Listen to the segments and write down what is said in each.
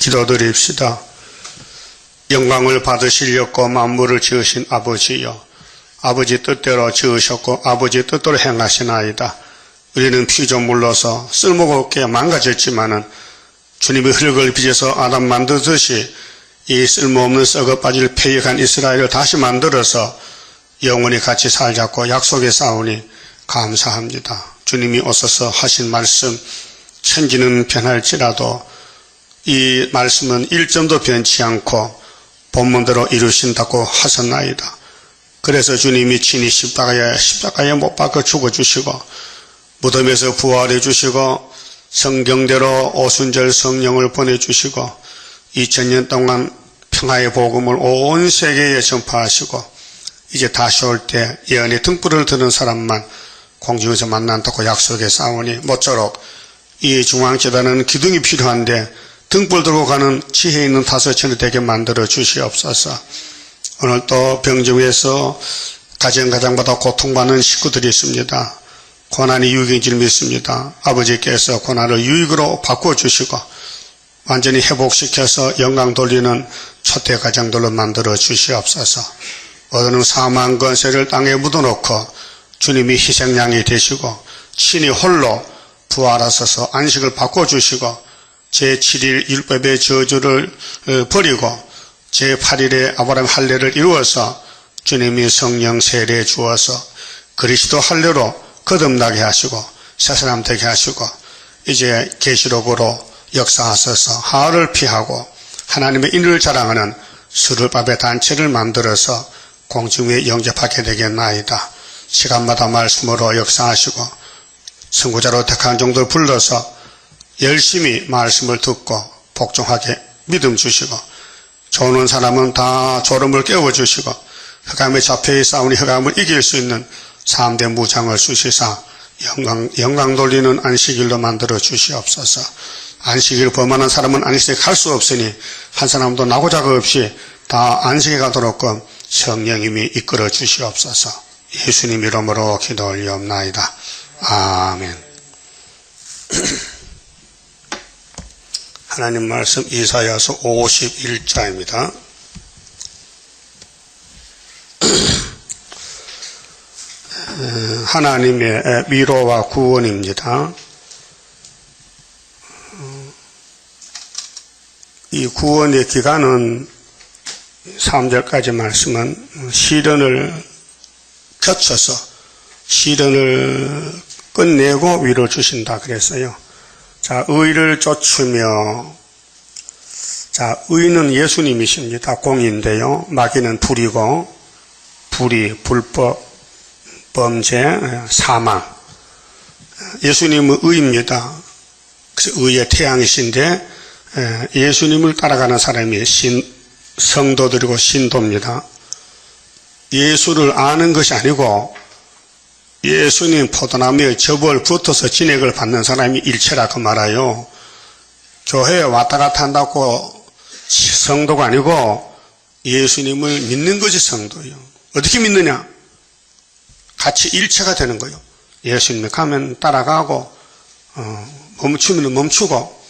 기도드립시다. 영광을 받으시려고 만물을 지으신 아버지여, 아버지 뜻대로 지으셨고 아버지 뜻대로 행하시나이다. 우리는 피조물로서 쓸모가 없게 망가졌지만은 주님의 흙을 빚어서 아담 만드듯이 이 쓸모없는 썩어 빠질 폐역한 이스라엘을 다시 만들어서 영원히 같이 살자고 약속에 싸우니 감사합니다. 주님이 오셔서 하신 말씀, 천지는 변할지라도 이 말씀은 1점도 변치 않고 본문대로 이루신다고 하셨나이다. 그래서 주님이 친히 십자가에 못 박혀 죽어주시고 무덤에서 부활해 주시고 성경대로 오순절 성령을 보내주시고 2000년 동안 평화의 복음을 온 세계에 전파하시고 이제 다시 올 때 예언의 등불을 드는 사람만 공중에서 만난다고 약속에 싸우니 모쪼록 이 중앙재단은 기둥이 필요한데 등불 들고 가는 지혜 있는 다섯천이 되게 만들어 주시옵소서. 오늘 또 병정에서 가정가장보다 고통받는 식구들이 있습니다. 고난이 유익인 줄 믿습니다. 아버지께서 고난을 유익으로 바꿔주시고 완전히 회복시켜서 영광 돌리는 초대 가정들로 만들어 주시옵소서. 얻는 사망 권세를 땅에 묻어놓고 주님이 희생양이 되시고 친히 홀로 부활하셔서 안식을 바꿔주시고 제7일 율법의 저주를 버리고 제8일에 아브라함 할례를 이루어서 주님이 성령 세례 주어서 그리스도 할례로 거듭나게 하시고 새 사람 되게 하시고 이제 계시록으로 역사하셔서 하를 피하고 하나님의 인을 자랑하는 수르밥의 단체를 만들어서 공중에 영접하게 되겠나이다. 시간마다 말씀으로 역사하시고 선구자로 택한 종들 불러서 열심히 말씀을 듣고 복종하게 믿음 주시고 좋은 사람은 다 졸음을 깨워주시고 흑암에 잡혀 싸우니 흑암을 이길 수 있는 3대 무장을 주시사 영광 돌리는 안식일로 만들어 주시옵소서. 안식일 범하는 사람은 안식에 갈 수 없으니 한 사람도 나고자가 없이 다 안식에 가도록끔 성령님이 이끌어 주시옵소서. 예수님 이름으로 기도 올리옵나이다. 아멘. 하나님 말씀 이사야서 51장입니다. 하나님의 위로와 구원입니다. 이 구원의 기간은 3절까지 말씀은 시련을 거쳐서 시련을 끝내고 위로 주신다 그랬어요. 자, 의를 쫓으며, 자, 의는 예수님이십니다. 공인데요. 마귀는 불이고, 불이, 불법, 범죄, 사망. 예수님은 의입니다. 그래서 의의 태양이신데, 예수님을 따라가는 사람이 성도들이고 신도입니다. 예수를 아는 것이 아니고, 예수님 포도나무에 접을 붙어서 진액을 받는 사람이 일체라고 말아요. 교회에 왔다 갔다 한다고 성도가 아니고 예수님을 믿는 것이 성도예요. 어떻게 믿느냐? 같이 일체가 되는 거예요. 예수님이 가면 따라가고 멈추면 멈추고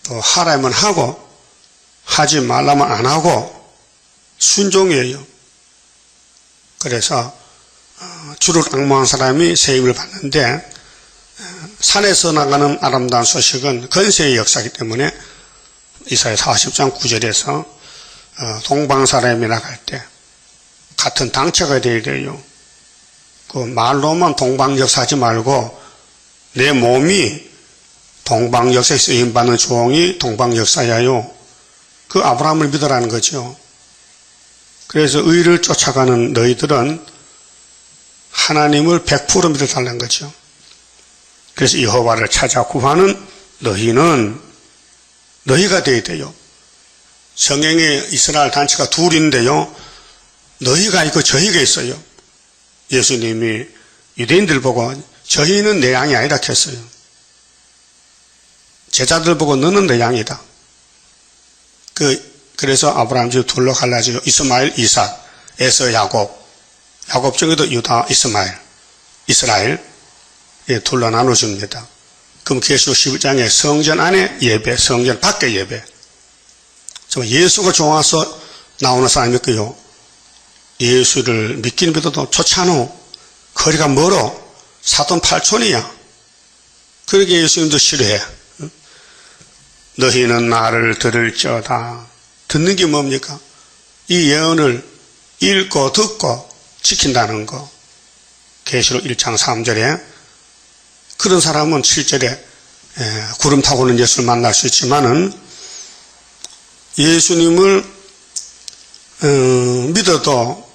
또 하라면 하고 하지 말라면 안 하고 순종이에요. 그래서 주를 앙모한 사람이 세임을 받는데 산에서 나가는 아름다운 소식은 건세의 역사이기 때문에 이사야 40장 9절에서 동방 사람이 나갈 때 같은 당체가 되어야 돼요. 그 말로만 동방 역사하지 말고 내 몸이 동방 역사에 쓰임받는 종이 동방 역사야요. 그 아브라함을 믿으라는 거죠. 그래서 의를 쫓아가는 너희들은 하나님을 100% 믿어달라는 거죠. 그래서 여호와를 찾아 구하는 너희는 너희가 되어야 돼요. 성경에 이스라엘 단체가 둘인데요. 너희가 있고 저희가 있어요. 예수님이 유대인들 보고 저희는 내 양이 아니라 했어요. 제자들 보고 너는 내 양이다. 그래서 아브라함 집 둘로 갈라지고 이스마엘, 이삭, 에서, 야곱 중에도 유다, 이스라엘 둘로 나눠줍니다. 그럼 계시록 11장에 성전 안에 예배, 성전 밖에 예배. 예수가 좋아서 나오는 사람이 있고요. 예수를 믿기는 믿어도 좋지 않아. 거리가 멀어. 사돈 팔촌이야. 그러게 예수님도 싫어해. 너희는 나를 들을지어다. 듣는 게 뭡니까? 이 예언을 읽고 듣고 지킨다는 거. 계시록 1장 3절에 그런 사람은 7절에 구름 타고 오는 예수를 만날 수 있지만은 예수님을 믿어도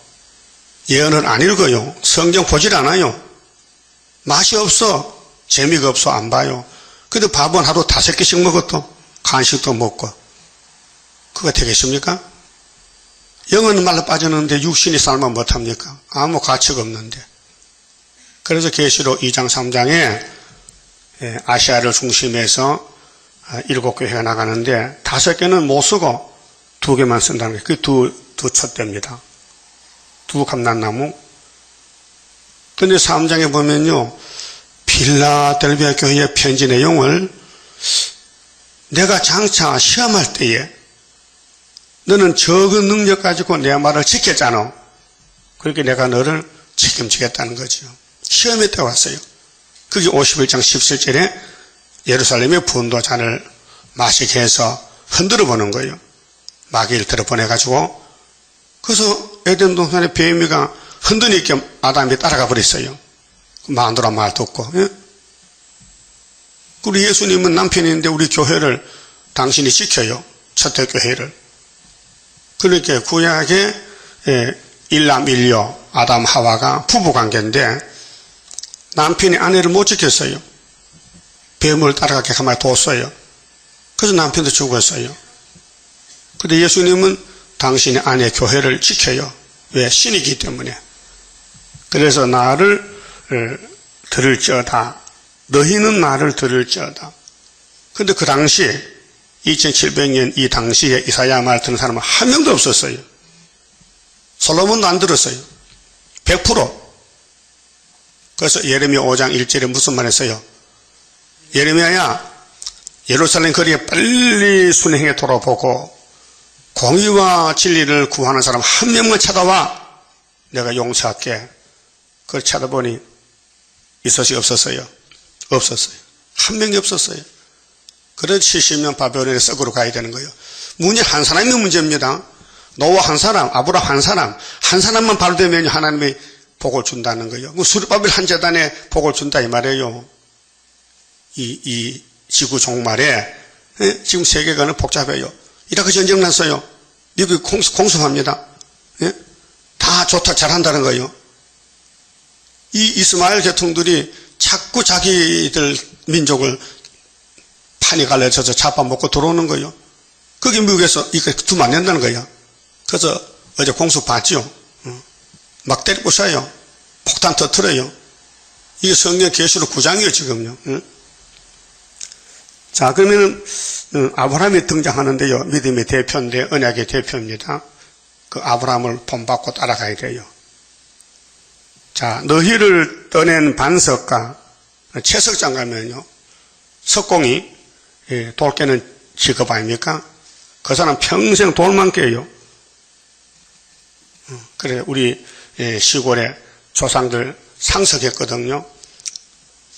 예언을 안 읽어요. 성경 보질 않아요. 맛이 없어. 재미가 없어. 안 봐요. 근데 밥은 하루 5개씩 먹어도 간식도 먹고 그거 되겠습니까? 영은 말라 빠졌는데 육신이 살면 못합니까? 아무 가치가 없는데. 그래서 계시록 2장 3장에 아시아를 중심해서 7교회가 나가는데 5개는 못 쓰고 2개만 쓴다는 게 그 두 촛대입니다. 두 감람나무. 근데 3장에 보면요, 필라델비아 교회의 편지 내용을 내가 장차 시험할 때에 너는 적은 능력 가지고 내 말을 지켰잖아. 그렇게 내가 너를 책임지겠다는 거죠. 시험에 때 왔어요. 그게 51장 17절에 예루살렘의 분도잔을 마시게 해서 흔들어 보는 거예요. 마귀를 들어보내가지고. 그래서 에덴 동산의 뱀이가 흔드니까 아담이 따라가 버렸어요. 마누라 말 듣고. 예? 우리 예수님은 남편인데 우리 교회를 당신이 지켜요. 첫회 교회를. 그러니까 구약의 일남 일녀 아담 하와가 부부관계인데 남편이 아내를 못 지켰어요. 뱀을 따라가게 가만히 뒀어요. 그래서 남편도 죽었어요. 근데 예수님은 당신의 아내 교회를 지켜요. 왜? 신이기 때문에. 그래서 나를 들을지어다. 너희는 나를 들을지어다. 근데 그 당시 2700년 이 당시에 이사야 말 듣는 사람은 한 명도 없었어요. 솔로몬도 안 들었어요. 100%. 그래서 예레미야 5장 1절에 무슨 말 했어요? 예레미야야, 예루살렘 거리에 빨리 순행에 돌아보고 공의와 진리를 구하는 사람 한 명만 찾아와. 내가 용서할게. 그걸 찾아보니 있었어요? 없었어요? 없었어요. 한 명이 없었어요. 그래서 70년 바벨론에 썩으러 가야 되는 거예요. 문제 한 사람이 문제입니다. 노아 한 사람, 아브라함 한 사람만 바로 되면 하나님이 복을 준다는 거예요. 수르바벨 한 재단에 복을 준다 이 말이에요. 이 지구 종말에 지금 세계관은 복잡해요. 이라크 전쟁 났어요. 미국이 공습합니다. 다 좋다 잘한다는 거예요. 이 이스마엘 계통들이 자꾸 자기들 민족을 판이 갈라져서 잡아먹고 들어오는 거예요. 그게 미국에서 이거 두면 안 된다는 거예요. 그래서 어제 공습 봤죠. 막 때리고 쏴요. 폭탄 터뜨려요. 이게 성경 계시록 9장이에요 지금요. 자, 그러면은 아브라함이 등장하는데요. 믿음의 대표인데 언약의 대표입니다. 그 아브라함을 본받고 따라가야 돼요. 자, 너희를 떠낸 반석가 채석장 가면요. 석공이 돌 깨는 직업 아닙니까? 그 사람 평생 돌만 깨요. 그래 우리 시골에 조상들 상석했거든요.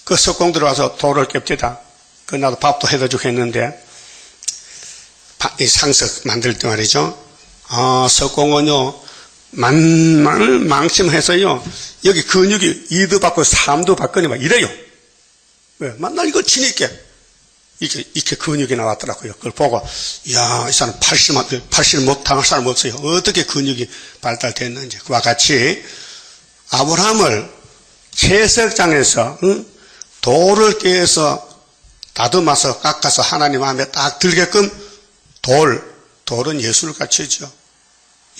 그 석공 들어와서 돌을 깹디다. 그 나도 밥도 해다 주고 했는데 이 상석 만들 때 말이죠. 석공은요 만만을 망심해서요 여기 근육이 2도 받고 3도 받거니 막 이래요. 왜? 만날 이걸 치니까 이렇게 근육이 나왔더라고요. 그걸 보고 이야 이 사람 80 못 당할 사람 없어요. 어떻게 근육이 발달됐는지. 그와 같이 아브라함을 채석장에서 돌을 깨서 다듬어서 깎아서 하나님 마음에 딱 들게끔 돌은 예수를 갖추죠.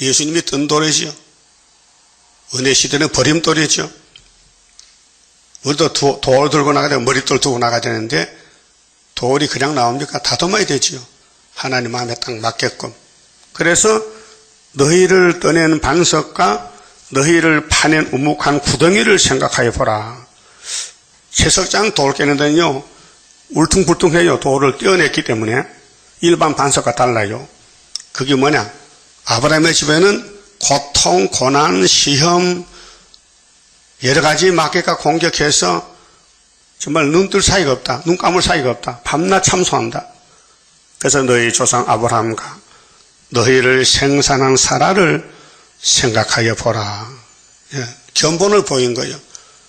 예수님이 뜬 돌이죠. 은혜 시대는 버림돌이죠. 우리도 돌 들고 나가야 되고 머릿돌 들고 나가야 되는데 돌이 그냥 나옵니까? 다듬어야 되지요. 하나님 마음에 딱 맞게끔. 그래서 너희를 떠낸 반석과 너희를 파낸 우묵한 구덩이를 생각하여 보라. 채석장 돌 깨는 데는요 울퉁불퉁해요. 돌을 떼어냈기 때문에 일반 반석과 달라요. 그게 뭐냐? 아브라함의 집에는 고통, 고난, 시험, 여러 가지 마귀가 공격해서 정말 눈 뜰 사이가 없다. 눈 감을 사이가 없다. 밤낮 참소한다. 그래서 너희 조상 아브라함과 너희를 생산한 사라를 생각하여 보라. 예, 견본을 보인 거예요.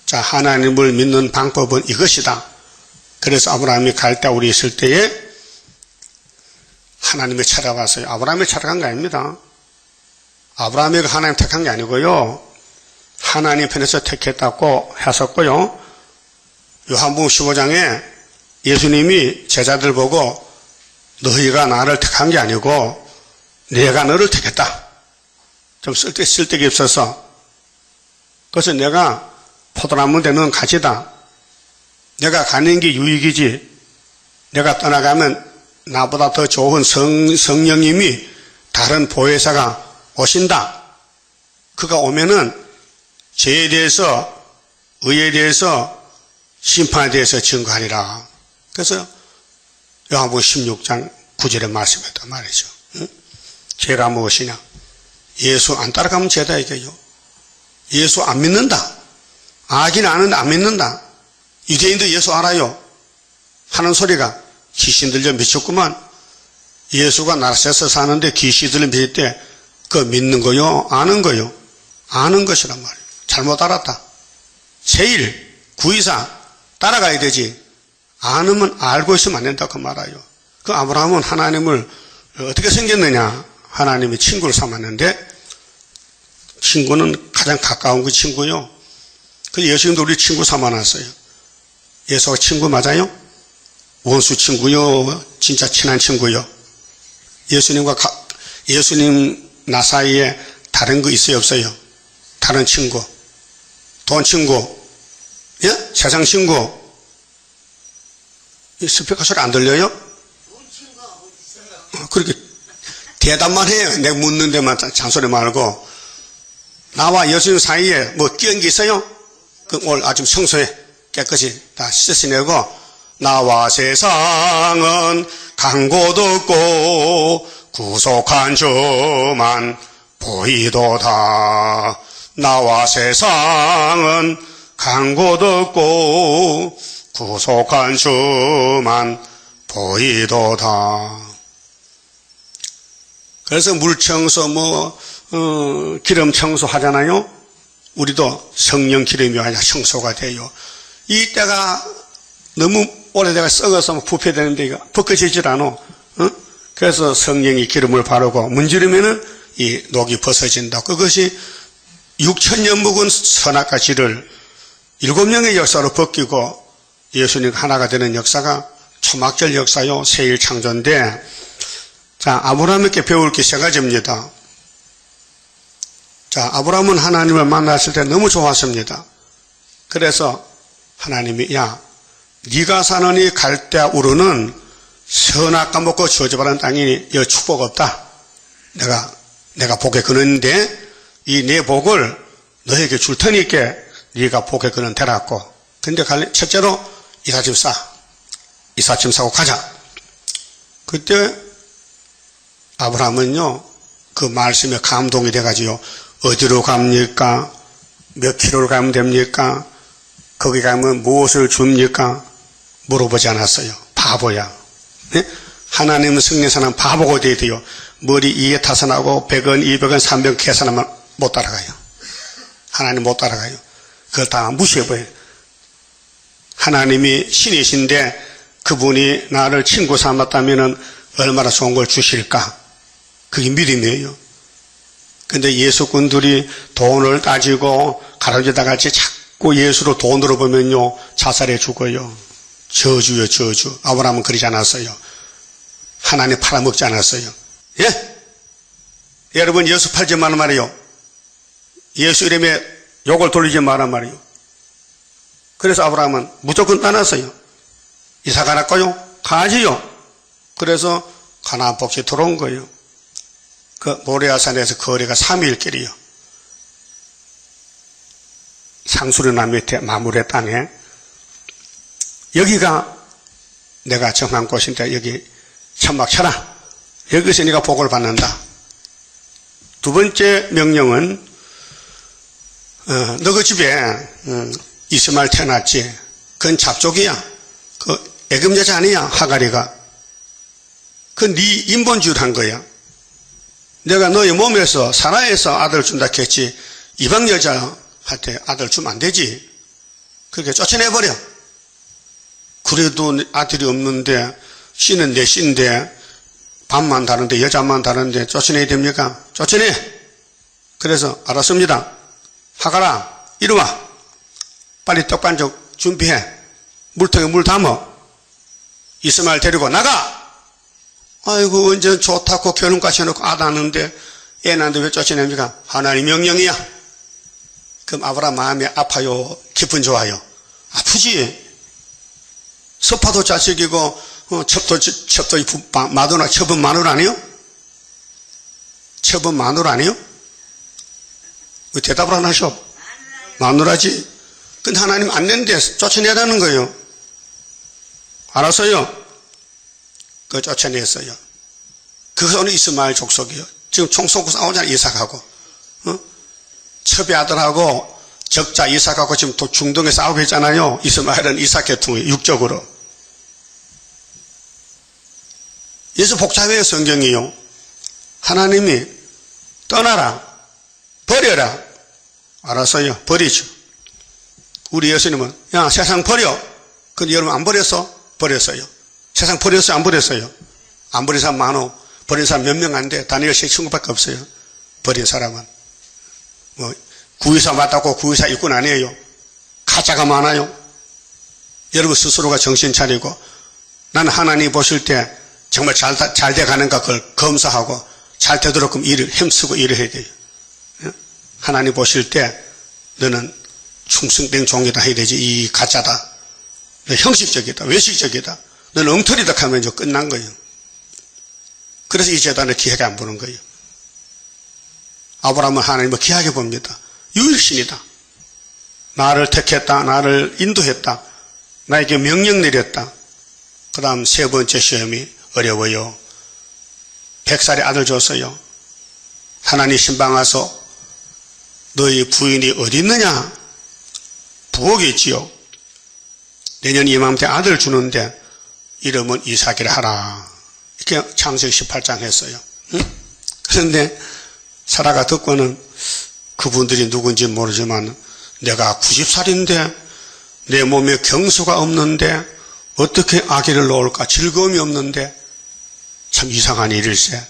자, 하나님을 믿는 방법은 이것이다. 그래서 아브라함이 갈대아울에 있을 때에 하나님이 찾아왔어요. 아브라함이 찾아간 게 아닙니다. 아브라함이 하나님 택한 게 아니고요. 하나님 편에서 택했다고 했었고요. 요한복음 15장에 예수님이 제자들 보고 너희가 나를 택한 게 아니고 내가 너를 택했다. 좀 쓸데기 없어서. 그래서 내가 포도나무 되는 가지다. 내가 가는 게 유익이지. 내가 떠나가면 나보다 더 좋은 성령님이 다른 보혜사가 오신다. 그가 오면은 죄에 대해서, 의에 대해서, 심판에 대해서 증거하리라. 그래서 요한복음 16장 9절의 말씀이었단 말이죠. 응? 죄가 무엇이냐? 예수 안 따라가면 죄다 이게요. 예수 안 믿는다. 아긴 아는데 안 믿는다. 유대인도 예수 알아요. 하는 소리가 귀신 들려 미쳤구만. 예수가 나사렛에서 사는데 귀신 들려 미칠 때 그거 믿는 거요? 아는 거요? 아는 것이란 말이에요. 잘못 알았다. 제일 구이사 따라가야 되지. 아는 알고 있으면 안 된다고 말아요. 그 아브라함은 하나님을 어떻게 생겼느냐? 하나님이 친구를 삼았는데 친구는 가장 가까운 그 친구요. 그 예수님도 우리 친구 삼아놨어요. 예수가 친구 맞아요? 원수 친구요? 진짜 친한 친구요? 예수님 나 사이에 다른 거 있어요? 없어요? 다른 친구? 돈 친구? 예? 세상 친구? 이 스피커 소리 안 들려요? 그렇게 대답만 해요. 내가 묻는 데만 잔소리 말고. 나와 예수님 사이에 뭐 끼얹은 게 있어요? 그럼 오늘 아주 청소해. 깨끗이 다 씻어내고. 나와 세상은 강고도 없고 구속한 주만 보이도다. 나와 세상은 강고도 없고 구속한 주만 보이도다. 그래서 물청소 기름 청소 하잖아요. 우리도 성령 기름이 아니라 청소가 돼요. 이때가 너무 오래돼가 썩어서 부패되는데 이거 벗겨지질 않아. 그래서 성령이 기름을 바르고 문지르면은 이 녹이 벗어진다. 그것이 6,000년 묵은 선악과 질을 7명의 역사로 벗기고 예수님 하나가 되는 역사가 초막절 역사요. 세일 창조인데, 자, 아브라함에게 배울 게 세 가지입니다. 자, 아브라함은 하나님을 만났을 때 너무 좋았습니다. 그래서 하나님이 야, 네가 사는 이 갈대아우르는 선악과 먹고 저주받은 땅이 여 축복 없다. 내가 복의 근원인데 이 내 복을 너에게 줄 테니까 네가 복의 근원 되라고. 근데 첫째로 이삿짐 사고 가자. 그때 아브라함은요 그 말씀에 감동이 돼가지고 어디로 갑니까? 몇 킬로를 가면 됩니까? 거기 가면 무엇을 줍니까? 물어보지 않았어요. 바보야. 네? 하나님 승리사는 바보가 돼야 돼요. 머리 이에 타산하고 100원, 200원, 300원 계산하면 못 따라가요. 하나님 못 따라가요. 그걸 다 무시해버려요. 하나님이 신이신데 그분이 나를 친구 삼았다면 얼마나 좋은 걸 주실까? 그게 믿음이에요. 근데 예수꾼들이 돈을 따지고 가로지다 같이 자꾸 예수로 돈으로 보면요 자살해 죽어요. 저주요 저주. 아브라함은 그러지 않았어요. 하나님 팔아먹지 않았어요. 예? 여러분 예수 팔지 말란 말이에요. 예수 이름에 욕을 돌리지 말란 말이에요. 그래서 아브라함은 무조건 떠났어요. 이사 가라고요? 가지요. 그래서 가나안 복지에 들어온 거예요. 그 모레아산에서 거리가 3일 길이요. 상수리나 밑에 마물의 땅에 여기가 내가 정한 곳인데 여기 천막 쳐라. 여기서 네가 복을 받는다. 두 번째 명령은 너 그 집에 이스마엘 태어났지. 그건 잡족이야. 그 애굽 여자 아니야. 하가리가. 그 네 인본주의를 한 거야. 내가 너의 몸에서 사라에서 아들 준다 했지 이방 여자한테 아들 주면 안 되지. 그렇게 쫓아내버려. 그래도 아들이 없는데 씨는 내 씨인데 밥만 다른데 여자만 다른데 쫓아내야 됩니까? 쫓아내. 그래서 알았습니다. 하가라 이리 와. 빨리 떡반죽 준비해. 물통에 물 담아. 이스마엘 데리고 나가. 아이고 언제 좋다고 결혼까지 해놓고 아 낳는데 애 낳는데 왜 쫓아냅니까? 하나님 명령이야. 그럼 아브라함 마음이 아파요? 기분 좋아요? 아프지. 서파도 자식이고 첩도 마누라 첩은 마누라 아니요? 첩은 마누라 아니요? 왜 대답을 안 하셔? 마누라지. 근데 하나님 안 낸데 쫓아내라는 거예요. 알았어요? 그 쫓아냈어요. 그거는 이스마엘 족속이요. 지금 총 쏘고 싸우잖아. 이삭하고 첩의 아들하고 적자 이삭하고 지금 중동에 싸우고 있잖아요. 이스마엘은 이삭 계통이 육적으로. 예수 복잡해요. 성경이요. 하나님이 떠나라 버려라. 알았어요. 버리죠. 우리 예수님은 야 세상 버려. 근데 여러분 안 버렸어? 버렸어요. 세상 버렸어요? 안 버렸어요? 안 버린 사람 많어. 버린 사람 몇 명 안 돼. 다니엘 세 친구밖에 없어요. 버린 사람은. 구의사 맞다고 구의사 일꾼 아니에요. 가짜가 많아요. 여러분 스스로가 정신 차리고 나는 하나님 보실 때 정말 잘 돼 가는가 그걸 검사하고 잘 되도록 일을 힘쓰고 일을 해야 돼요. 하나님 보실 때 너는 충성된 종이다 해야 되지. 이 가짜다. 너 형식적이다. 외식적이다. 너는 엉터리다 하면 이제 끝난 거예요. 그래서 이 재단을 귀하게 안 보는 거예요. 아브라함은 하나님을 귀하게 봅니다. 유일신이다. 나를 택했다. 나를 인도했다. 나에게 명령 내렸다. 그 다음 세 번째 시험이 어려워요. 100살의 아들 줬어요. 하나님 신방 와서 너희 부인이 어디 있느냐? 부엌에 있지요. 내년 이맘때 아들 주는데 이름은 이삭이라 하라. 이렇게 창세기 18장 했어요. 그런데 사라가 듣고는 그분들이 누군지 모르지만 내가 90살인데 내 몸에 경수가 없는데 어떻게 아기를 놓을까? 즐거움이 없는데 참 이상한 일일세.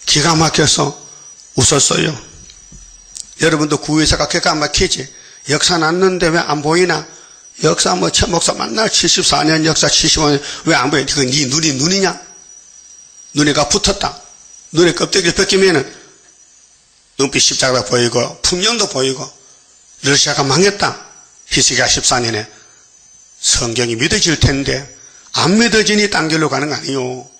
기가 막혀서 웃었어요. 여러분도 구의사가 기가 막히지? 역사 났는데 왜 안 보이나? 역사 최 목사 만날 74년 역사 75년 왜 안 보여? 그건 네 눈이 눈이냐? 눈에가 붙었다. 눈에 껍데기를 벗기면은 눈빛 십자가가 보이고 풍년도 보이고 러시아가 망했다. 히스기야 14년에 성경이 믿어질 텐데 안 믿어지니 딴 길로 가는 거 아니에요.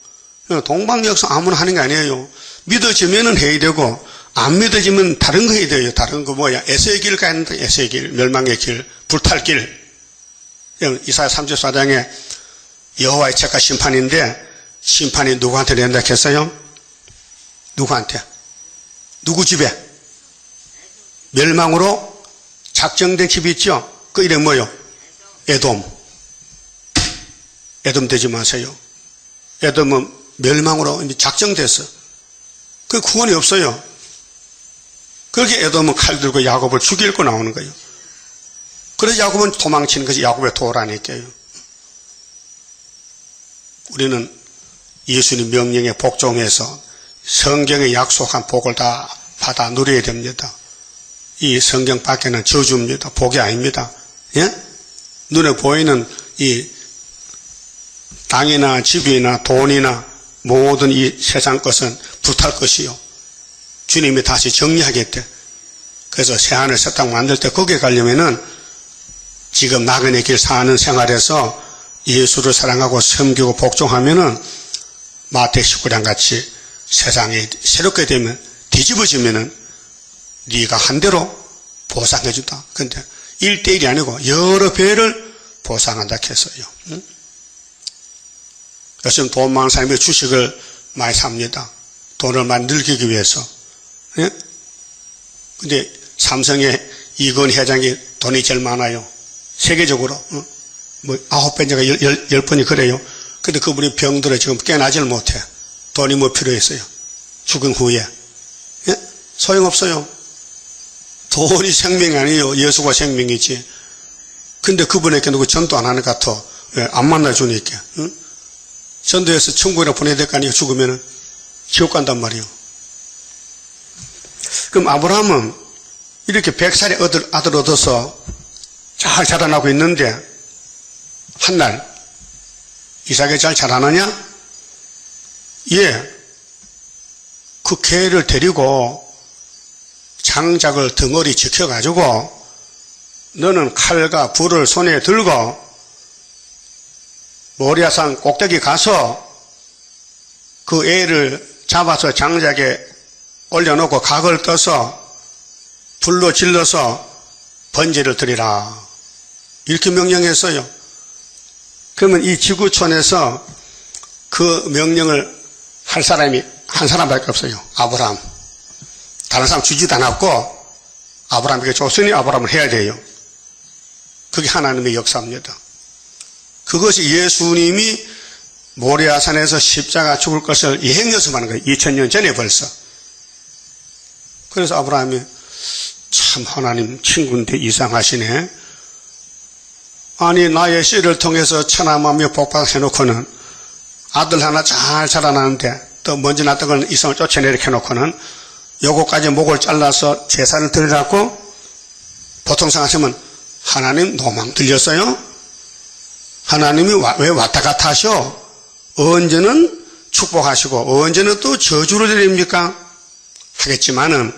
동방역사 아무나 하는 게 아니에요. 믿어지면은 해야 되고 안 믿어지면 다른 거 해야 돼요. 다른 거 뭐야? 에서의 길 가야 된다. 에서의 길, 멸망의 길, 불탈 길. 이사야 34장에 여호와의 책과 심판인데 심판이 누구한테 낸다 했어요? 누구한테? 누구 집에? 멸망으로 작정된 집이 있죠? 그 이름 뭐요? 에돔. 에돔 되지 마세요. 에돔은 멸망으로 이미 작정됐어. 그 구원이 없어요. 그렇게 에돔은 칼 들고 야곱을 죽이려고 나오는 거예요. 그래서 야곱은 도망치는 것이 야곱의 도라니까요. 우리는 예수님 명령에 복종해서 성경에 약속한 복을 다 받아 누려야 됩니다. 이 성경 밖에는 저주입니다. 복이 아닙니다. 예? 눈에 보이는 이 땅이나 집이나 돈이나 모든 이 세상 것은 불탈 것이요. 주님이 다시 정리하겠대. 그래서 새하늘 새 땅 만들 때 거기에 가려면은 지금 나그네 길 사는 생활에서 예수를 사랑하고 섬기고 복종하면은 마태 19장 같이 세상이 새롭게 되면 뒤집어지면은 네가 한 대로 보상해 준다. 근데 1대1이 아니고 여러 배를 보상한다 했어요. 요즘 돈 많은 사람이 주식을 많이 삽니다. 돈을 만들기 위해서. 예? 근데 삼성의 이건 회장이 돈이 제일 많아요. 세계적으로. 뭐 9번인가 10번이 그래요. 근데 그분이 병들어 지금 깨나질 못해. 돈이 뭐 필요했어요. 죽은 후에. 예? 소용없어요. 돈이 생명이 아니에요. 예수가 생명이지. 근데 그분에게 누구 전도 안 하는 것 같아. 왜? 안 만나주니까. 응? 전도해서 천국에 보내야 될 거 아니에요. 죽으면은. 지옥 간단 말이에요. 그럼 아브라함은 이렇게 100살의 아들 얻어서 잘 자라나고 있는데, 한날, 이삭이 잘 자라느냐? 예. 그 개를 데리고 장작을 덩어리 지켜가지고 너는 칼과 불을 손에 들고 모리아산 꼭대기 가서 그 애를 잡아서 장작에 올려놓고 각을 떠서 불로 질러서 번제를 드리라. 이렇게 명령했어요. 그러면 이 지구촌에서 그 명령을 할 사람이 한 사람밖에 없어요. 아브라함. 다른 사람 주지도 않았고 아브라함에게 줬으니 아브라함을 해야 돼요. 그게 하나님의 역사입니다. 그것이 예수님이 모리아산에서 십자가 죽을 것을 예행연습하는 거예요. 2000년 전에 벌써. 그래서 아브라함이 참 하나님 친구인데 이상하시네. 아니 나의 씨를 통해서 천하만민을 복받아놓고는 아들 하나 잘 자라나는데 또 먼지 났던 걸 이성을 쫓아내리켜 놓고는 요거까지 목을 잘라서 제사를 드리라고 보통 생각하시면 하나님 노망 들렸어요? 하나님이 왜 왔다 갔다 하셔? 언제는 축복하시고 언제는 또 저주를 드립니까? 하겠지만은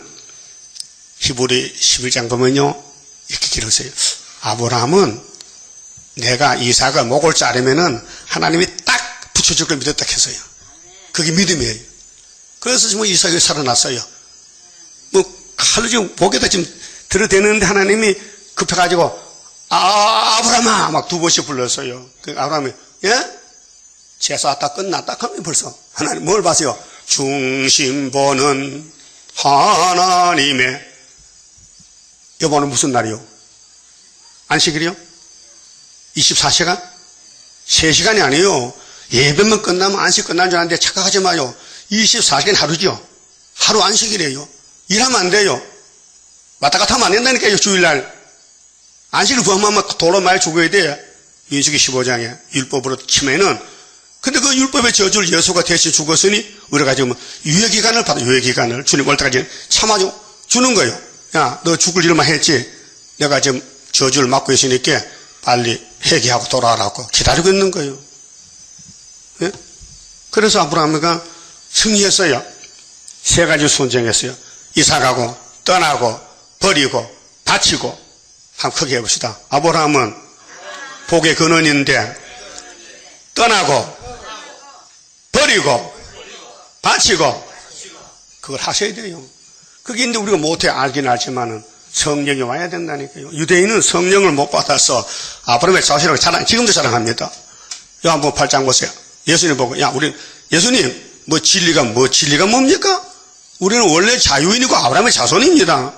히브리 11장 보면요 이렇게 기록했어요. 아브라함은 내가 이삭을 목을 자르면은 하나님이 딱 붙여줄 걸 믿었다 했어요. 그게 믿음이에요. 그래서 지금 이삭이 살아났어요. 뭐 칼로 지금 목에다 지금 들어대는데 하나님이 급해가지고 아브라함아 막 2번씩 불렀어요. 그 아브라함이 예? 제사 다 끝났다 하면 벌써 하나님 뭘 봤어요? 중심 보는 하나님의 여보는 무슨 날이요? 안식일이요? 24시간? 3시간이 아니에요. 예배만 끝나면 안식 끝난 줄 아는데 착각하지 마요. 24시간 하루죠. 하루 안식이래요. 일하면 안 돼요. 왔다 갔다 하면 안 된다니까요. 주일날. 안식을 구하면 도로 많이 죽어야 돼. 민수기 15장에 율법으로 치면은. 근데 그 율법의 저주를 예수가 대신 죽었으니 우리가 지금 유예기간을 받아. 유예기간을 주님 올 때까지 참아주는 거예요. 야, 너 죽을 일만 했지. 내가 지금 저주를 맡고 있으니까 빨리 회개하고 돌아오라고 기다리고 있는 거예요. 예? 그래서 아브라함이가 승리했어요. 3가지 순종했어요. 이삭하고 떠나고 버리고 바치고. 한번 크게 해봅시다. 아브라함은 복의 근원인데 떠나고 버리고 바치고 그걸 하셔야 돼요. 그게 근데 우리가 못해 알긴 알지만은 성령이 와야 된다니까요. 유대인은 성령을 못 받아서 아브라함의 자손이라고 지금도 자랑합니다. 요한복음 8장 보세요. 예수님 보고 야 우리 예수님 뭐 진리가 뭡니까? 우리는 원래 자유인이고 아브라함의 자손입니다.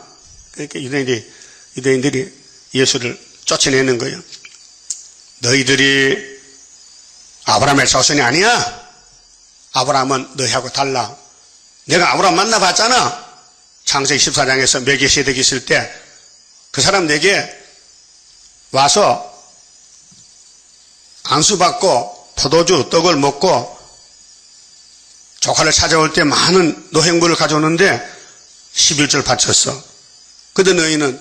그렇게 유대인들이 예수를 쫓아내는 거예요. 너희들이 아브라함의 자손이 아니야. 아브라함은 너희하고 달라. 내가 아브라함 만나봤잖아. 창세기 14장에서 멜기세덱이 있을 때 그 사람 내게 와서 안수받고 포도주 떡을 먹고 조카를 찾아올 때 많은 노획물을 가져오는데 11절 바쳤어. 근데 너희는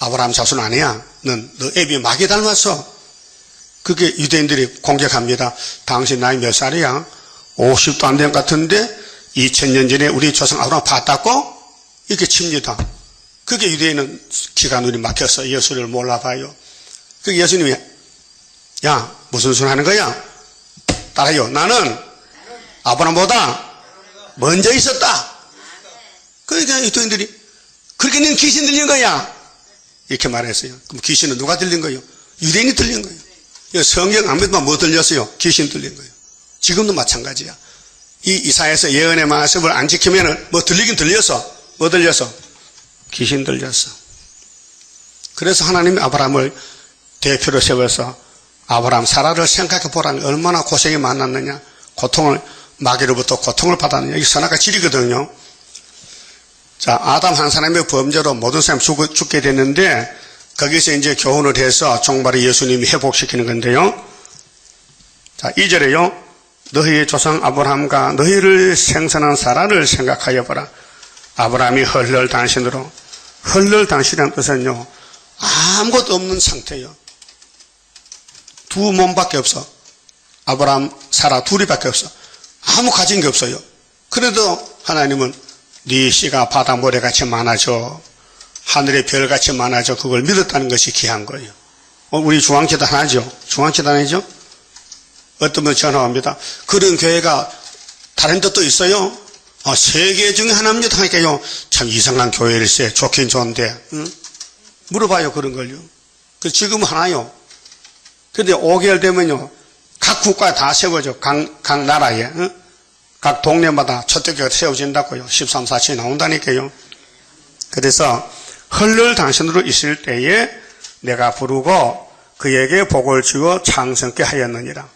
아브라함 자손 아니야. 너 애비 마귀 닮았어. 그게 유대인들이 공격합니다. 당신 나이 몇 살이야? 50도 안 된 것 같은데 2000년 전에 우리 조상 아브라함 봤다고? 이렇게 칩니다. 그게 유대인은 기가 눈이 막혀서 예수를 몰라봐요. 그 예수님이 야 무슨 소리 하는 거야? 따라요. 나는 아브라함보다 먼저 있었다. 그러니까 유대인들이 그렇게 는 귀신 들린 거야. 이렇게 말했어요. 그럼 귀신은 누가 들린 거예요? 유대인이 들린 거예요. 성경 안 믿으면 뭐 들렸어요? 귀신 들린 거예요. 지금도 마찬가지야. 이 이사야서 예언의 말씀을 안 지키면은 뭐 들리긴 들렸어. 뭐 들렸어? 귀신 들렸어. 그래서 하나님이 아브라함을 대표로 세워서 아브라함 사라를 생각해 보라니 얼마나 고생이 많았느냐. 마귀로부터 고통을 받았느냐. 이게 선악과 질이거든요. 자, 아담 한 사람의 범죄로 모든 사람이 죽게 됐는데 거기서 이제 교훈을 해서 종말의 예수님이 회복시키는 건데요. 자, 2절에요. 너희의 조상 아브라함과 너희를 생산한 사라를 생각하여 보라. 아브라함이 헐헐단신으로, 헐헐단신이라는 뜻은요, 아무것도 없는 상태예요. 두 몸밖에 없어. 아브라함, 사라 둘이밖에 없어. 아무 가진 게 없어요. 그래도 하나님은 네 씨가 바다 모래같이 많아져, 하늘의 별같이 많아져, 그걸 믿었다는 것이 귀한 거예요. 우리 중앙재단 하죠? 중앙재단이죠? 어떤 분 전화 옵니다. 그런 교회가 다른 데도 있어요? 세 개 중에 하나입니다. 하니까요, 참 이상한 교회일세. 좋긴 좋은데, 응? 물어봐요, 그런 걸요. 지금은 하나요. 근데 5개월 되면요, 각 국가에 다 세워져. 각 나라에, 응? 각 동네마다 초대교회가 세워진다고요. 13, 14치 나온다니까요. 그래서 헐헐단신으로 있을 때에 내가 부르고 그에게 복을 주어 창성케 하였느니라.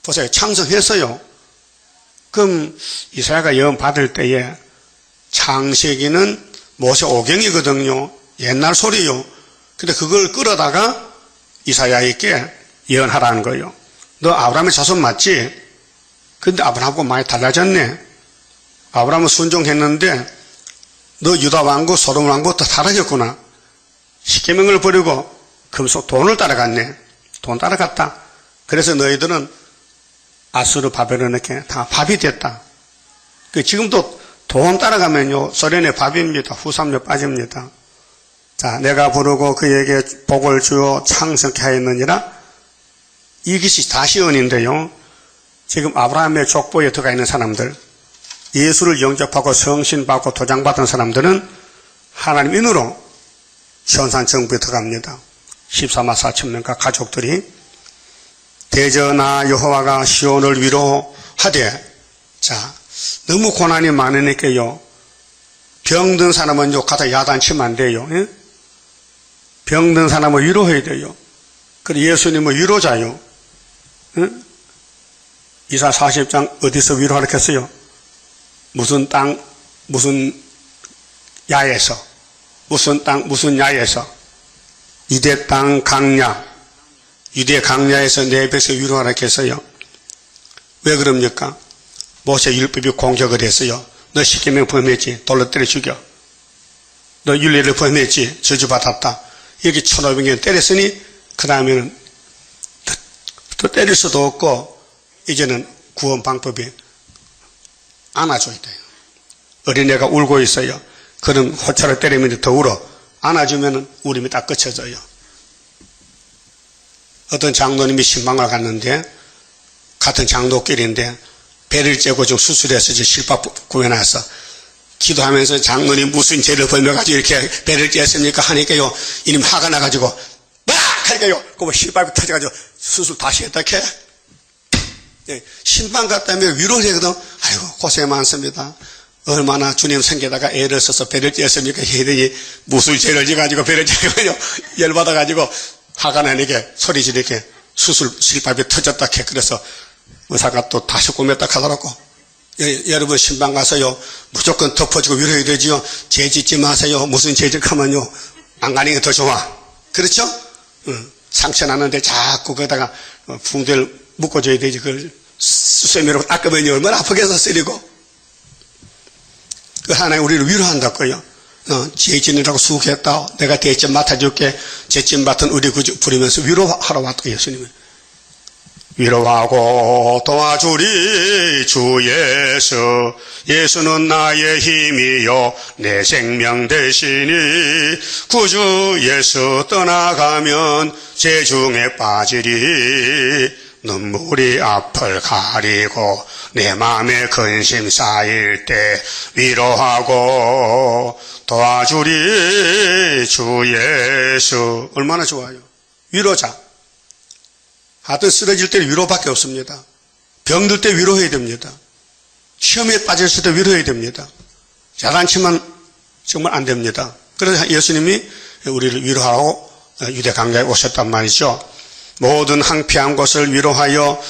보세요. 창성했어요. 그럼 이사야가 예언 받을 때에 창세기는 모세 오경이거든요. 옛날 소리요. 근데 그걸 끌어다가 이사야에게 예언하라는 거예요. 너 아브라함의 자손 맞지? 근데 아브라함하고 많이 달라졌네. 아브라함은 순종했는데 너 유다 왕국 소돔 왕국 다 사라졌구나. 십계명을 버리고 금속 돈을 따라갔네. 돈 따라갔다. 그래서 너희들은 아수르 바벨론에게 다 밥이 됐다. 지금도 돈 따라가면요, 소련의 밥입니다. 후삼료 빠집니다. 자, 내가 부르고 그에게 복을 주어 창성케 하였느니라. 이것이 다시 예언인데요. 지금 아브라함의 족보에 들어가 있는 사람들, 예수를 영접하고 성신받고 도장받은 사람들은 하나님 인으로 현산 정부에 들어갑니다. 14만 4천 명과 가족들이 대저나 여호와가 시온을 위로하되, 자, 너무 고난이 많으니까요, 병든 사람은요, 가서 야단치면 안 돼요. 예? 병든 사람을 위로해야 돼요. 그리고 예수님은 위로자요. 예? 이사 40장 어디서 위로하라 했어요? 무슨 땅, 무슨 야에서, 무슨 땅, 무슨 야에서, 유대 땅 강야, 유대 강야에서 내 백성 위로하라 했어요. 왜 그럽니까? 모세 율법이 공격을 했어요. 너 십계명 범했지? 돌로 때려 죽여. 너 율례를 범했지? 저주받았다. 여기 1500년 때렸으니 그 다음에는 더 때릴 수도 없고 이제는 구원 방법이 안아줘야 돼요. 어린애가 울고 있어요. 그럼 호차를 때리면 더 울어. 안아주면 울음이 딱 그쳐져요. 어떤 장로님이 신방을 갔는데 같은 장로끼리인데 배를 째고 좀 수술해서 실밥 구해놨어. 기도하면서 장로님 무슨 죄를 벌며가지고 이렇게 배를 째습니까? 하니까요, 이님 화가 나가지고 막 하니까요, 그거 실밥이 터져가지고 수술 다시 했다 캐. 신방 갔다면 위로를 하거든. 아이고 고생 많습니다. 얼마나 주님 생겨다가 애를 써서 배를 째습니까? 얘들이 무슨 죄를 지가지고 배를 째가지고 열받아가지고 화가 나니까 소리 지르게 수술 실밥이 터졌다 캐. 그래서 의사가 또 다시 꾸몄다 하더라고. 여러분 신방 가서요, 무조건 덮어주고 위로해야 되지요. 죄 짓지 마세요. 무슨 죄 짓하면요, 안 가는 게 더 좋아. 그렇죠? 상처 나는데 자꾸 거기다가 붕대를 묶어줘야 되지. 그걸 쇠미로 닦으면 얼마나 아프겠어, 쓰리고. 그 하나님 우리를 위로한다고요. 죄 짓느라고 수고했다. 내가 대접 맡아줄게. 죄짐 맡은 우리 구주 부리면서 위로하러 왔다, 예수님은. 위로하고 도와주리 주 예수. 예수는 나의 힘이요 내 생명 되시니. 구주 예수 떠나가면 죄중에 빠지리. 눈물이 앞을 가리고 내 맘에 근심 쌓일 때 위로하고 도와주리 주 예수. 얼마나 좋아요. 위로자. 하여튼 쓰러질 때 위로밖에 없습니다. 병들 때 위로해야 됩니다. 시험에 빠졌을 때 위로해야 됩니다. 야단치면 정말 안 됩니다. 그래서 예수님이 우리를 위로하고 유대 강가에 오셨단 말이죠. 모든 황폐한 것을 위로하여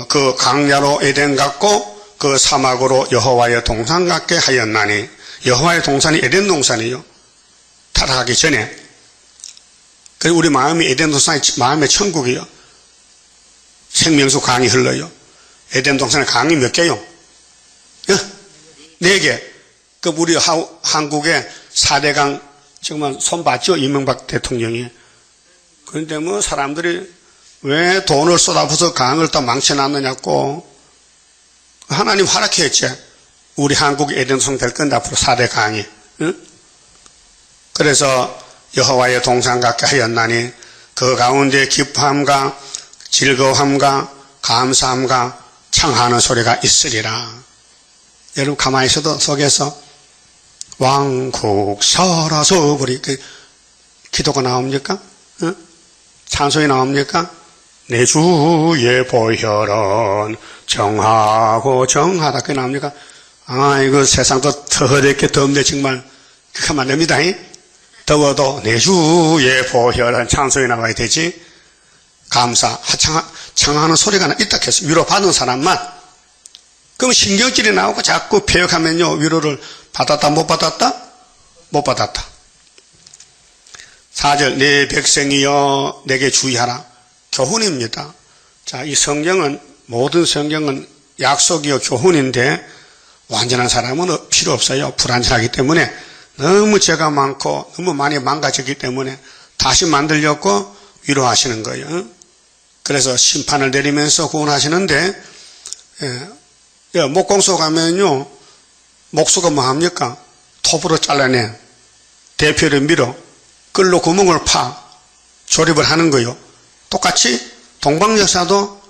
그 강야로 에덴 같고 그 사막으로 여호와의 동산 같게 하였나니, 여호와의 동산이 에덴 동산이에요. 타락하기 전에. 그리고 우리 마음이 에덴 동산이 마음의 천국이에요. 생명수 강이 흘러요. 에덴 동산에 강이 몇 개요? 4개. 그 우리 한국의 4대강 정말 손봤죠? 이명박 대통령이. 그런데 뭐 사람들이 왜 돈을 쏟아부어서 강을 또 망쳐놨느냐고. 하나님 허락했지. 우리 한국이 에덴 동산 될 건데 앞으로 4대 강이. 그래서 여호와의 동산 같게 하였나니 그 가운데 기뻐함과 즐거움과 감사함과 창하는 소리가 있으리라. 여러분 가만히 있어도 속에서 왕국 서라서버리 그 기도가 나옵니까? 찬송이 나옵니까? 내 주의 보혈은 정하고 정하다 그게 나옵니까? 이거 세상도 더럽게 덥네 정말. 그렇게 하면 안 됩니다. 더워도 내 주의 보혈은 찬송이 나와야 되지. 감사, 창하는 소리가 있다 해서 위로받은 사람만. 그럼 신경질이 나오고 자꾸 표역하면요, 위로를 받았다 못 받았다? 못 받았다. 4절 내 백성이여 내게 주의하라. 교훈입니다. 자, 이 성경은, 모든 성경은 약속이요 교훈인데 완전한 사람은 필요 없어요. 불완전하기 때문에. 너무 죄가 많고 너무 많이 망가졌기 때문에 다시 만들려고 위로하시는 거예요. 그래서 심판을 내리면서 구원하시는데, 목공소 가면요, 목수가 뭐 합니까? 톱으로 잘라내. 대표를 밀어. 끌로 구멍을 파. 조립을 하는 거예요. 똑같이 동방역사도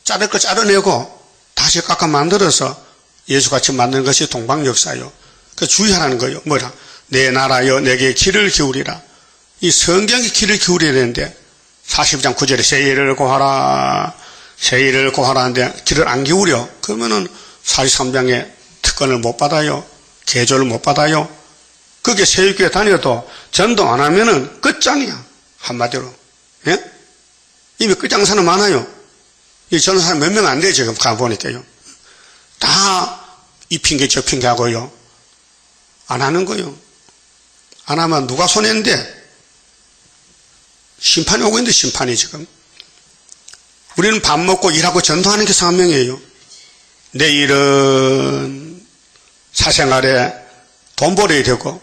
자를 거 자르내고 다시 깎아 만들어서 예수같이 만드는 것이 동방역사요. 그 주의하라는 거예요. 뭐라? 내 나라여 내게 귀를 기울이라. 이 성경에 귀를 기울여야 되는데 42장 9절에 세일을 구하라. 세일을 구하라 하는데 귀를 안 기울여. 그러면은 43장에 특권을 못 받아요. 계조를 못 받아요. 그게 세율교회 다녀도 전도 안 하면은 끝장이야. 한마디로. 예? 이미 끝장사는 많아요. 이 전도사는 몇 명 안 돼요. 지금 가보니까요. 다 이 핑계 저 핑계 하고요. 안 하는 거예요. 안 하면 누가 손해인데? 심판이 오고 있는데 심판이 지금. 우리는 밥 먹고 일하고 전도하는 게 사명이에요. 내일은 사생활에 돈 벌어야 되고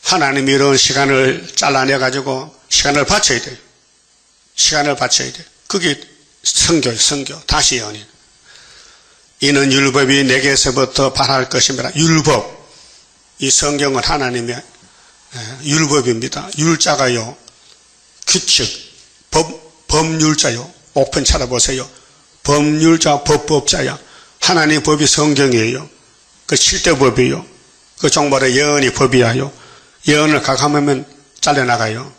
하나님이 이런 시간을 잘라내가지고 시간을 바쳐야 돼요. 시간을 바쳐야 돼요. 그게 선교예요. 선교. 다시 연인. 이는 율법이 내게서부터 발할 것입니다. 율법. 이 성경은 하나님의 율법입니다. 율자가요. 규칙. 법률자요. 옥편 찾아보세요. 법률자, 법법자야. 하나님의 법이 성경이에요. 그 7대 법이에요. 그 종말에 예언이 법이야요. 예언을 가감하면 잘려나가요.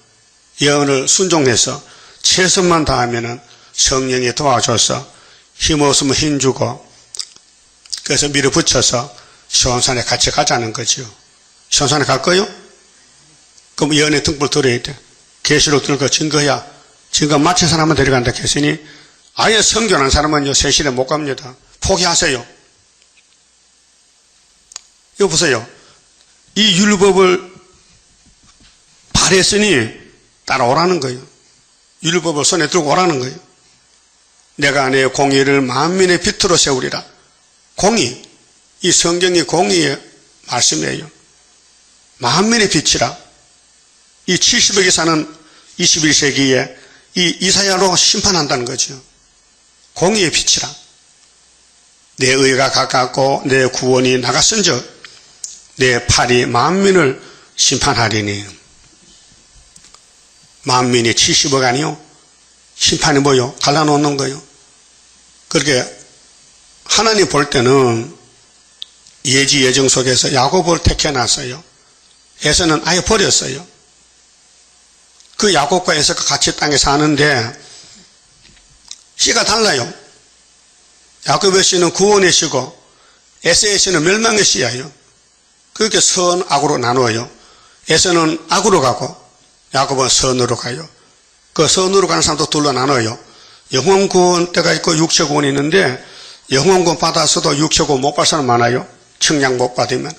예언을 순종해서 최선만 다하면은 성령이 도와줘서 힘없으면 힘주고 그래서 밀어붙여서 시온산에 같이 가자는 거죠. 시온산에 갈 거요? 그럼 예언의 등불 들어야 돼. 계시록 들고 증거야. 증거 마친 사람은 데려간다 했으니 아예 성교하는 사람은요 세실에 못 갑니다. 포기하세요. 이거 보세요. 이 율법을 발했으니 따라오라는 거예요. 율법을 손에 들고 오라는 거예요. 내가 내 공의를 만민의 빛으로 세우리라. 공의. 이 성경이 공의의 말씀이에요. 만민의 빛이라. 이 70억이 사는 21세기에 이 이사야로 심판한다는 거죠. 공의의 빛이라. 내 의가 가깝고 내 구원이 나갔은즉 내 팔이 만민을 심판하리니. 만민이 70억 아니요? 심판이 뭐요? 갈라놓는 거요. 그렇게 하나님 볼 때는 예지 예정 속에서 야곱을 택해놨어요. 에서는 아예 버렸어요. 그 야곱과 에서가 같이 땅에 사는데 씨가 달라요. 야곱의 씨는 구원의 씨고 에서에서는 멸망의 씨예요. 그렇게 선, 악으로 나누어요. 에서는 악으로 가고 야곱은 선으로 가요. 그 선으로 가는 사람도 둘로 나눠요. 영혼 구원 때가 있고 육체 구원이 있는데 영혼 구원 받아서도 육체 구원 못 받을 사람 많아요. 청량 못 받으면.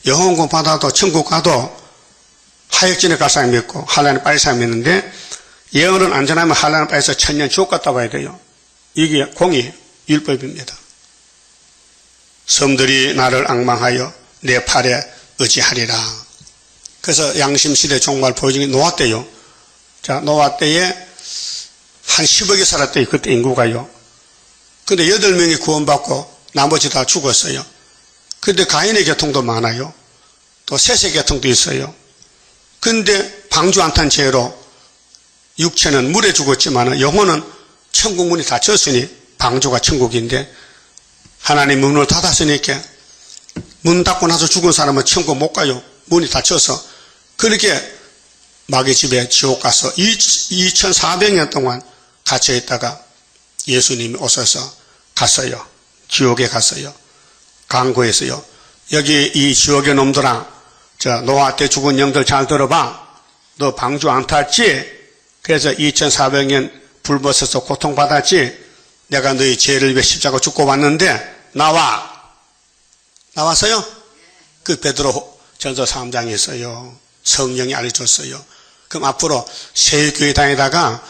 영혼 구원 받아도 천국 가도 하역진에 갈 사람이 있고 한란에 빠질 사람이 있는데 영혼은 안전하면 한란에 빠져서 천년 지옥 갔다 와야 돼요. 이게 공의 율법입니다. 섬들이 나를 앙망하여 내 팔에 의지하리라. 그래서 양심시대 종말 보여준 게 노아 때요. 자, 노아 때에 한 10억이 살았대요. 그때 인구가요. 근데 8명이 구원받고 나머지 다 죽었어요. 근데 가인의 계통도 많아요. 또 셋의 계통도 있어요. 근데 방주 안 탄 죄로 육체는 물에 죽었지만 영혼은 천국 문이 닫혔으니 방주가 천국인데 하나님 문을 닫았으니까 문 닫고 나서 죽은 사람은 천국 못 가요. 문이 닫혀서. 그렇게 마귀 집에 지옥 가서 2400년 동안 갇혀 있다가 예수님이 오셔서 갔어요. 지옥에 갔어요. 강구했어요. 여기 이 지옥의 놈들아, 저 노아 때 죽은 영들 잘 들어봐. 너 방주 안 탔지? 그래서 2400년 불벗어서 고통받았지? 내가 너희 죄를 위해 십자가 죽고 왔는데 나와. 나왔어요? 그 베드로 전서 3장에 있어요. 성령이 알려줬어요. 그럼 앞으로 세교회 다니다가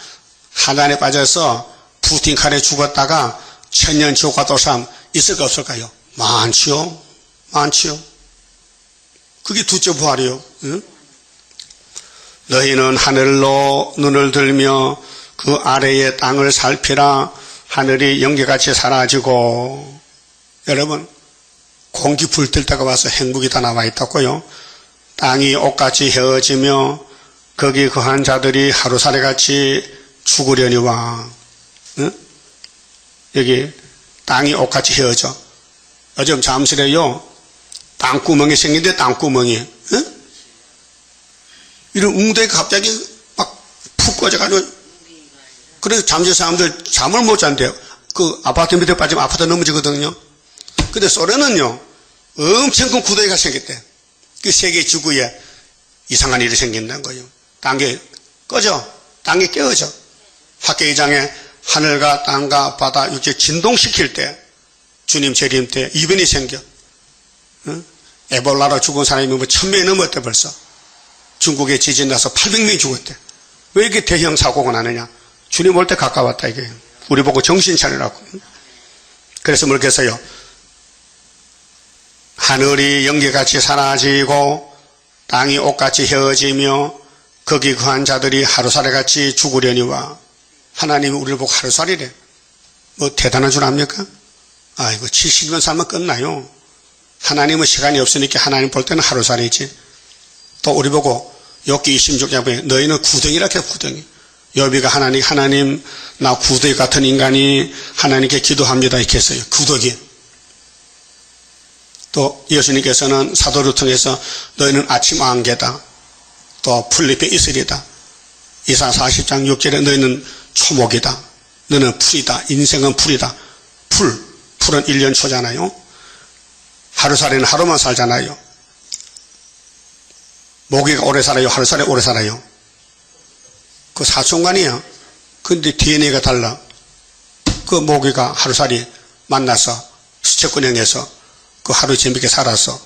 하단에 빠져서 푸틴칼에 죽었다가 천년 지옥 갔다 올 사람 있을까 없을까요? 많지요. 많지요. 그게 두째 부활이요. 응? 너희는 하늘로 눈을 들며 그 아래의 땅을 살피라. 하늘이 연기같이 사라지고. 여러분, 공기 불뜰 때가 와서 행복이 다 나와 있다고요. 땅이 옷같이 헤어지며 거기 거한 자들이 하루살이같이 죽으려니와. 응? 여기 땅이 옷같이 헤어져. 요즘 잠실에요. 땅구멍이 생긴데 땅구멍이. 응? 이런 웅덩이가 갑자기 막 푹 꺼져가지고. 그래서 잠실 사람들 잠을 못 잔대요. 그 아파트 밑에 빠지면 아파트 넘어지거든요. 근데 소련은요, 엄청 큰 구덩이가 생겼대. 그 세계 지구에 이상한 일이 생긴다는 거예요. 땅이 꺼져. 땅이 깨어져. 학계의장에 하늘과 땅과 바다 육지 진동시킬 때, 주님 재림 때 이변이 생겨. 응? 에볼라로 죽은 사람이 뭐 1000명이 넘었대 벌써. 중국에 지진 나서 800명이 죽었대. 왜 이렇게 대형 사고가 나느냐? 주님 올 때 가까웠다 이게. 우리 보고 정신 차리라고. 그래서 뭐렇게 했어요? 하늘이 연기같이 사라지고 땅이 옷같이 헤어지며 거기 거한 자들이 하루살이같이 죽으려니와. 하나님이 우리를 보고 하루살이래. 뭐 대단한 줄 압니까? 아이고 70년 살면 끝나요. 하나님은 시간이 없으니까 하나님 볼 때는 하루살이지. 또 우리 보고 욥기 26장 보면 너희는 구덩이라 해. 구덩이. 욥이가 하나님 나 구덩이 같은 인간이 하나님께 기도합니다 이렇게 했어요. 구덩이. 또 예수님께서는 사도를 통해서 너희는 아침 안개다. 또 풀잎에 이슬이다. 이사 40장 6절에 너희는 초목이다. 너는 풀이다. 인생은 풀이다. 풀은 1년 초잖아요. 하루살이는 하루만 살잖아요. 모기가 오래 살아요? 하루살이 오래 살아요? 그 사촌간이야. 근데 DNA가 달라. 그 모기가 하루살이 만나서 수채꾼형에서 그 하루 재밌게 살아서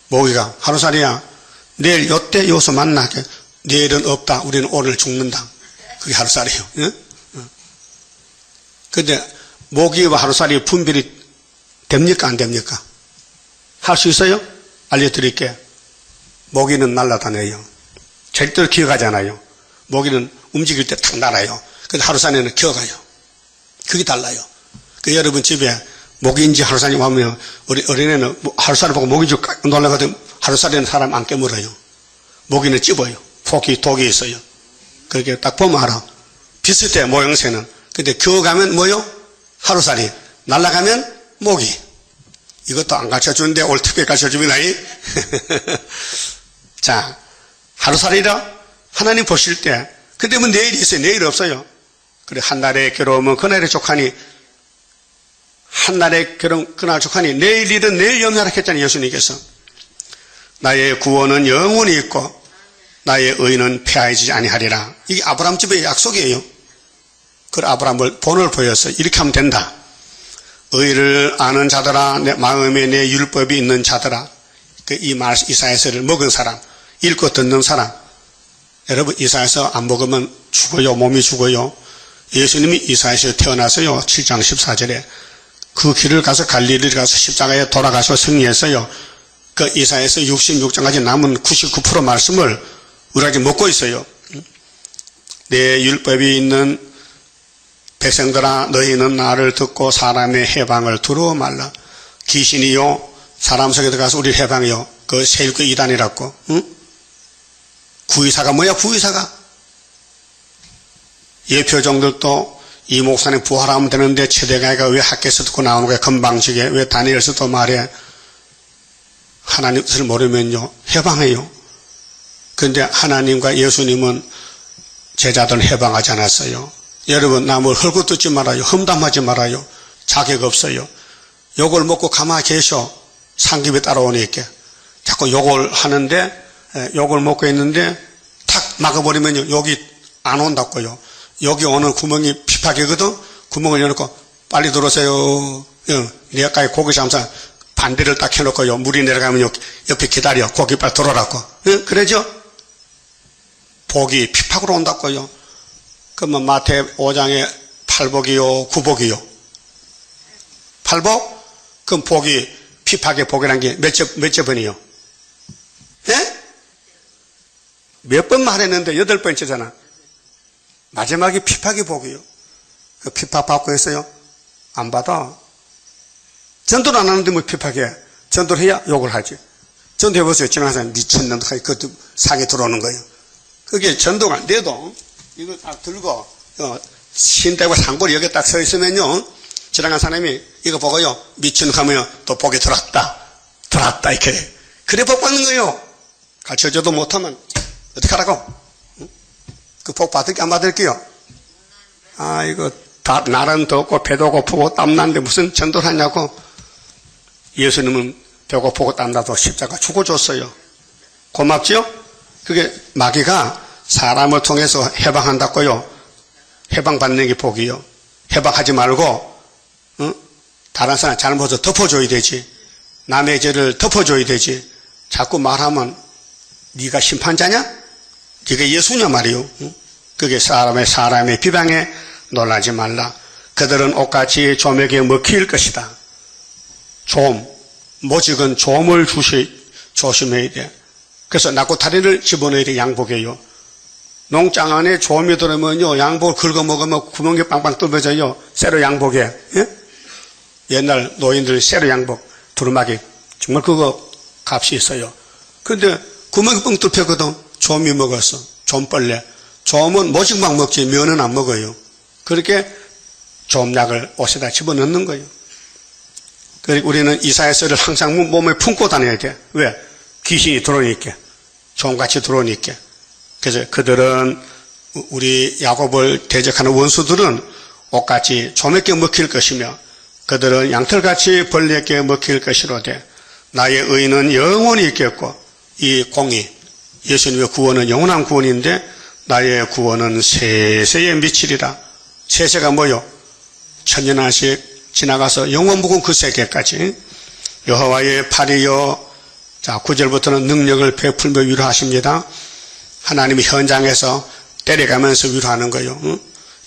모기가 하루살이야. 내일 요때 요소 만나게. 내일은 없다. 우리는 오늘 죽는다. 그게 하루살이에요. 응? 근데 모기와 하루살이 분별이 됩니까? 안 됩니까? 할 수 있어요? 알려드릴게요. 모기는 날아다녀요. 절대로 기어가잖아요. 모기는 움직일 때 탁 날아요. 근데 하루살이는 기어가요. 그게 달라요. 그 여러분 집에 모기인지 하루살이 오면 어린애는 하루살이 보고 모기 좀 놀라거든. 하루살이는 사람 안 깨물어요. 모기는 찝어요. 독이 있어요. 그렇게 딱 보면 알아. 비슷해 모양새는. 근데 기어가면 뭐요? 하루살이. 날아가면 모기. 이것도 안 가르쳐주는데 오늘 특별히 가르쳐주면 아이. 자, 하루살이라 하나님 보실 때. 근데 뭐 내일이 있어요. 내일 없어요. 그래 한 날에 괴로우면 그날에 족하니 한날에 그날 족하니 내일 일은 내일 염려하라 했잖아요. 예수님께서. 나의 구원은 영원히 있고 나의 의는 폐하여지지 아니하리라. 이게 아브라함 집의 약속이에요. 그 아브라함을 본을 보여서 이렇게 하면 된다. 의를 아는 자들아, 내 마음에 내 율법이 있는 자들아. 이 이사야서를 먹은 사람, 읽고 듣는 사람. 여러분, 이사야서 안 먹으면 죽어요. 몸이 죽어요. 예수님이 이사야서에 태어나서요. 7장 14절에 그 길을 가서 갈릴리를 가서 십자가에 돌아가서 승리했어요. 그 이사야서 66장까지 남은 99% 말씀을 우리가 아직 먹고 있어요. 내 율법이 있는 백성들아, 너희는 나를 듣고 사람의 해방을 두려워 말라. 귀신이요 사람 속에 들어가서 우리 해방이요. 그 세일교 이단이라고. 응? 구의사가 뭐야? 구의사가. 예표종들도 이 목사님 부활하면 되는데 최대가가 왜 학교에서 듣고 나오는 거야? 건방지게. 왜 다니엘서도 말해? 하나님 뜻을 모르면요 해방해요. 그런데 하나님과 예수님은 제자들은 해방하지 않았어요. 여러분, 남을 헐고 듣지 말아요. 험담하지 말아요. 자격 없어요. 욕을 먹고 가만히 계셔. 상급이 따라오니까. 자꾸 욕을 하는데, 욕을 먹고 있는데, 탁 막아버리면 욕이 안 온다고요. 여기 오는 구멍이 피파기거든? 구멍을 열어놓고, 빨리 들어오세요. 내가까지 고기 잠사 반대를 딱 해놓고요. 물이 내려가면 옆에 기다려. 고기 빨리 들어오라고. 그러죠? 복이 피팍으로 온다고요. 그러면 마태 5장에 8복이요, 9복이요. 8복? 그럼 복이, 피팍의 복이라는 게 몇째 번이요? 예? 몇 번 말했는데 8번째잖아. 마지막에 피팍의 복이요. 그 피팍 받고 했어요? 안 받아. 전도를 안 하는데 뭐 피팍해. 전도를 해야 욕을 하지. 전도해보세요. 지나가는 사람 미친놈, 그것도 상에 들어오는 거예요. 그게 전도가 안 돼도, 이거 딱 들고, 신대고 상골이 여기 딱 서 있으면요, 지나간 사람이 이거 보고요, 미친 하면 또 복이 들어왔다, 이렇게. 그래 복 받는 거예요. 가르쳐줘도 못하면, 어떻게 하라고? 그 복 받을게, 안 받을게요? 아, 이거, 다, 날은 덥고, 배도 고프고, 땀나는데 무슨 전도를 하냐고. 예수님은 배고프고 땀나도 십자가 죽어줬어요. 고맙지요? 그게 마귀가 사람을 통해서 해방한다고요. 해방받는 게 복이요. 해방하지 말고 다른 사람 잘못을 덮어줘야 되지. 남의 죄를 덮어줘야 되지. 자꾸 말하면 네가 심판자냐? 네가 예수냐 말이요. 그게 사람의 비방에 놀라지 말라. 그들은 옷같이 조맥에 먹힐 것이다. 모직은 좀을 조심해야 돼. 그래서 낙고다리를 집어넣어야 돼. 양복에요. 농장 안에 좀이 들으면요, 양복을 긁어 먹으면 구멍이 빵빵 뚫어져요. 세로 양복에. 예? 옛날 노인들 세로 양복, 두루마기. 정말 그거 값이 있어요. 그런데 구멍이 뻥 뚫혔거든. 좀이 먹었어. 좀벌레. 좀은 모직만 먹지 면은 안 먹어요. 그렇게 좀약을 옷에다 집어넣는 거예요. 그리고 우리는 이사야서를 항상 몸에 품고 다녀야 돼. 왜? 귀신이 들어오니까. 좀같이 들어오니까. 그래서 그들은, 우리 야곱을 대적하는 원수들은 옷같이 조맥게 먹힐 것이며, 그들은 양털같이 벌레에게 먹힐 것이로되, 나의 의는 영원히 있겠고, 이 공의, 예수님의 구원은 영원한 구원인데, 나의 구원은 세세에 미치리라. 세세가 뭐요? 천년한씩 지나가서 영원무궁 그 세계까지. 여호와의 팔이여. 자, 9절부터는 능력을 베풀며 위로하십니다. 하나님이 현장에서 때려가면서 위로하는 거예요.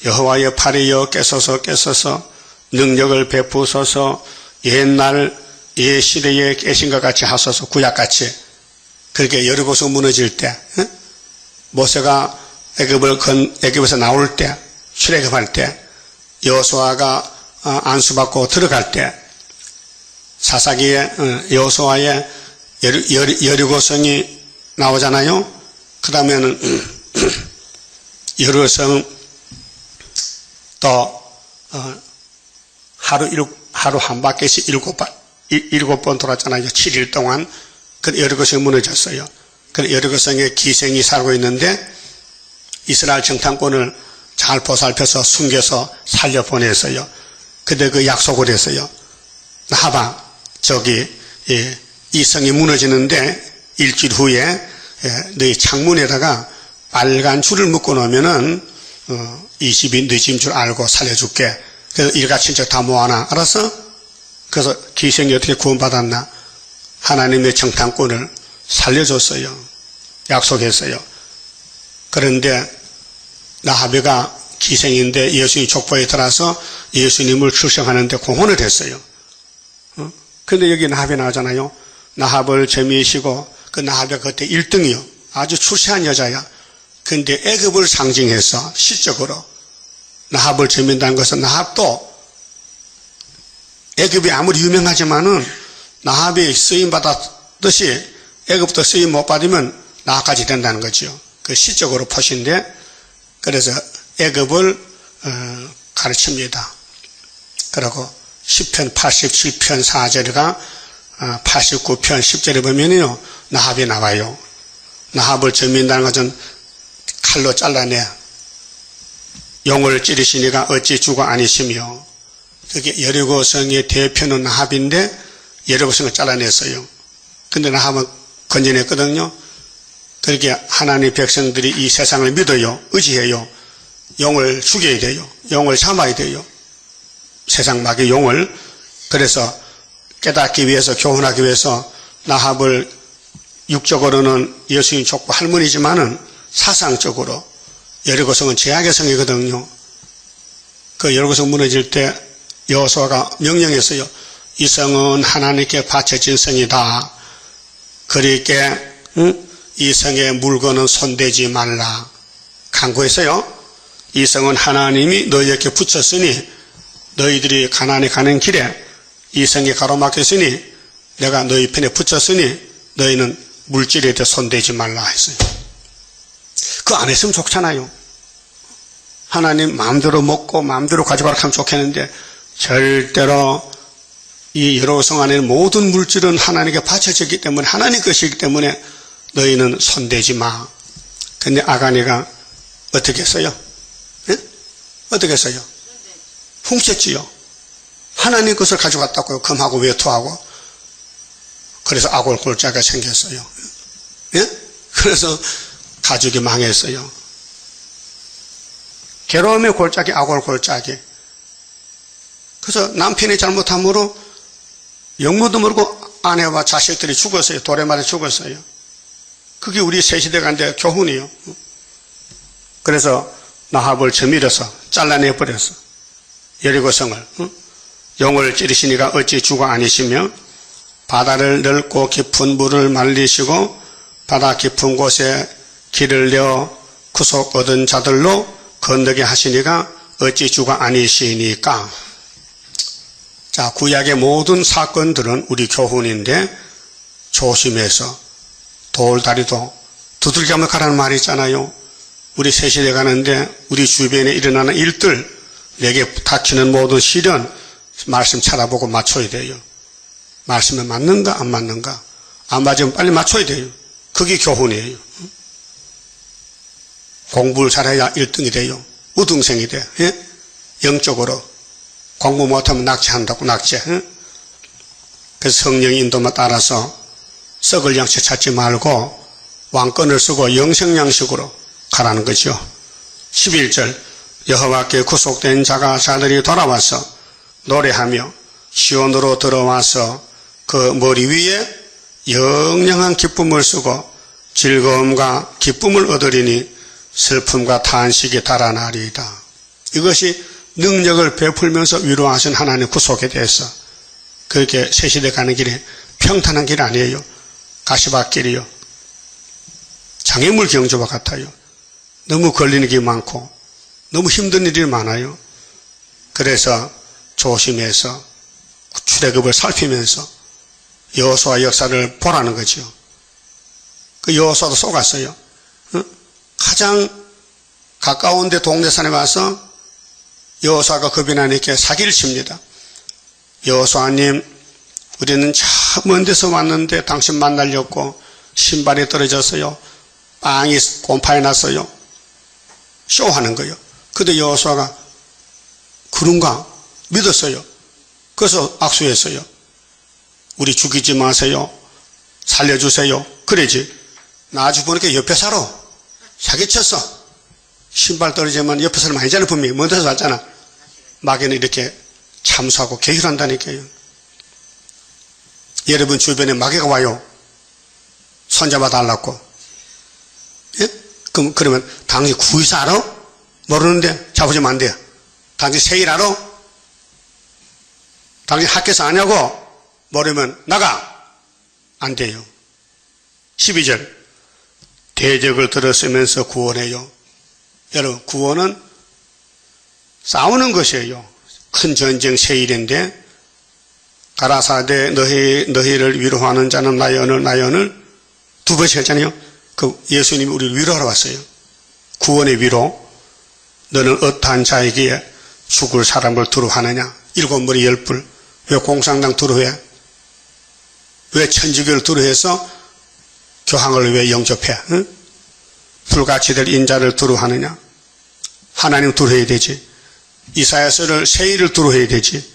여호와의 팔이여 깨소서 능력을 베푸소서. 옛날 옛시대에 깨신 것 같이 하소서. 구약같이. 그렇게 여리고서 무너질 때, 모세가 애굽에서 나올 때, 출애굽할 때, 여호수아가 안수받고 들어갈 때, 사사기에 여호수아의 여리고성이 나오잖아요. 그 다음에는 여리고성 또 하루 한 바퀴씩 7번 돌았잖아요. 7일 동안. 그 여리고성이 무너졌어요. 그 여리고성에 기생이 살고 있는데 이스라엘 정탐꾼을 잘 보살펴서 숨겨서 살려보냈어요. 근데 그 약속을 했어요. 나하봐, 이 성이 무너지는데 일주일 후에 너희 창문에다가 빨간 줄을 묶어 놓으면은 이 집이 네 집인 줄 알고 살려줄게. 그래서 일가 친척 다 모아놔. 알았어? 그래서 기생이 어떻게 구원받았나? 하나님의 정탐꾼을 살려줬어요. 약속했어요. 그런데 나하베가 기생인데 예수님 족보에 들어서 예수님을 출생하는데 공헌을 했어요. 근데 여기 나하베 나오잖아요. 나합을 재미있고 그 나하베가 그때 1등이요. 아주 출세한 여자야. 근데 애굽을 상징해서 시적으로 나합을 재민다는 것은 나합도 애굽이 아무리 유명하지만은 나합이 쓰임 받았듯이 애굽도 쓰임 못 받으면 나합까지 된다는 거죠. 그 시적으로 포신데 그래서 애굽을 가르칩니다. 그리고 10편 87편 4절과 89편 10절에 보면요 나합이 나와요. 나합을 재민다는 것은 칼로 잘라내 용을 찌르시니가 어찌 주가 아니시며 그게 여리고성의 대표는 나합인데 여리고성을 잘라냈어요. 근데 나합은 건져냈거든요. 그렇게 하나님의 백성들이 이 세상을 믿어요. 의지해요. 용을 죽여야 돼요. 용을 잡아야 돼요. 세상 마귀 용을. 그래서 깨닫기 위해서 교훈하기 위해서 나합을 육적으로는 예수님 족보 할머니지만은 사상적으로 여리고성은 제약의 성이거든요. 그 여리고성 무너질 때 여호수아가 명령했어요. 이 성은 하나님께 바쳐진 성이다. 그러니까 이 성의 물건은 손대지 말라. 강구했어요. 이 성은 하나님이 너희에게 붙였으니 너희들이 가나안에 가는 길에 이 성이 가로막혔으니 내가 너희 편에 붙였으니 너희는 물질에 대해 손대지 말라 했어요. 그 안 했으면 좋잖아요. 하나님 마음대로 먹고 마음대로 가져가라 하면 좋겠는데 절대로 이 여리고성 안에는 모든 물질은 하나님께 바쳐졌기 때문에 하나님 것이기 때문에 너희는 손대지 마. 근데 아가니가 어떻게 했어요? 네? 어떻게 했어요? 훔쳤지요. 하나님 것을 가져갔다고요. 금하고 외투하고. 그래서 아골골짜기가 생겼어요. 예? 그래서 가족이 망했어요. 괴로움의 골짜기, 아골골짜기. 그래서 남편이 잘못함으로 영모도 모르고 아내와 자식들이 죽었어요. 돌에 맞아 죽었어요. 그게 우리 새시대간데 교훈이요. 그래서 나합을 저밀어서 잘라내버렸어. 여리고성을. 용을 찌르시니가 어찌 주가 아니시며 바다를 넓고 깊은 물을 말리시고 바다 깊은 곳에 길을 내어 구속 얻은 자들로 건너게 하시니가 어찌 주가 아니시니까. 자, 구약의 모든 사건들은 우리 교훈인데 조심해서 돌다리도 두들겨면 가라는 말이 있잖아요. 우리 새시대 가는데 우리 주변에 일어나는 일들, 내게 닥치는 모든 시련 말씀 찾아보고 맞춰야 돼요. 말씀에 맞는가 안 맞는가. 안 맞으면 빨리 맞춰야 돼요. 그게 교훈이에요. 공부를 잘해야 1등이 돼요. 우등생이 돼. 예? 영적으로. 공부 못하면 낙제한다고 낙제. 예? 그래서 성령의 인도만 따라서 썩을 양식 찾지 말고 왕권을 쓰고 영생양식으로 가라는 거죠. 11절 여호와께 구속된 자들이 돌아와서 노래하며 시온으로 들어와서 그 머리 위에 영영한 기쁨을 쓰고 즐거움과 기쁨을 얻으리니 슬픔과 탄식이 달아나리이다. 이것이 능력을 베풀면서 위로하신 하나님의 구속에 대해서 그렇게 새시대 가는 길에 평탄한 길 아니에요. 가시밭길이요. 장애물 경주와 같아요. 너무 걸리는 게 많고 너무 힘든 일이 많아요. 그래서 조심해서 출애굽을 살피면서 여호수아 역사를 보라는 거죠. 그 여호수아도 속았어요. 가장 가까운 데 동네산에 와서 여호수아가 겁이 나니까 사기를 칩니다. 여호수아님, 우리는 저 먼 데서 왔는데 당신 만나려고 신발이 떨어졌어요. 빵이 곰팡이 났어요. 쇼하는 거예요. 근데 여호수아가 그런가? 믿었어요. 그래서 악수했어요. 우리 죽이지 마세요. 살려주세요. 그러지. 나중에 보니까 옆에 살아. 사기쳤어. 신발 떨어지면 옆에 사람 아니잖아. 분명히 먼 데서 왔잖아. 마귀는 이렇게 참수하고 계획한다니까요. 여러분 주변에 마귀가 와요. 손잡아 달라고. 예? 그러면 당신 구의사 알아? 모르는데 잡으시면 안 돼요. 당신 세일 알아? 당신 학교에서 아냐고? 모르면 나가. 안 돼요. 12절 대적을 들었으면서 구원해요. 여러분 구원은 싸우는 것이에요. 큰 전쟁 세일인데 가라사대 너희를 위로하는 자는 나연을 두 번씩 했잖아요. 그 예수님이 우리를 위로하러 왔어요. 구원의 위로. 너는 어떠한 자에게 죽을 사람을 두려워하느냐. 7머리 10불. 왜 공산당 두려워해? 왜 천주교를 두려워해서 교황을 왜 영접해? 응? 불같이 될 인자를 두려워하느냐. 하나님 두려워해야 되지. 이사야서를 세일을 두려워해야 되지.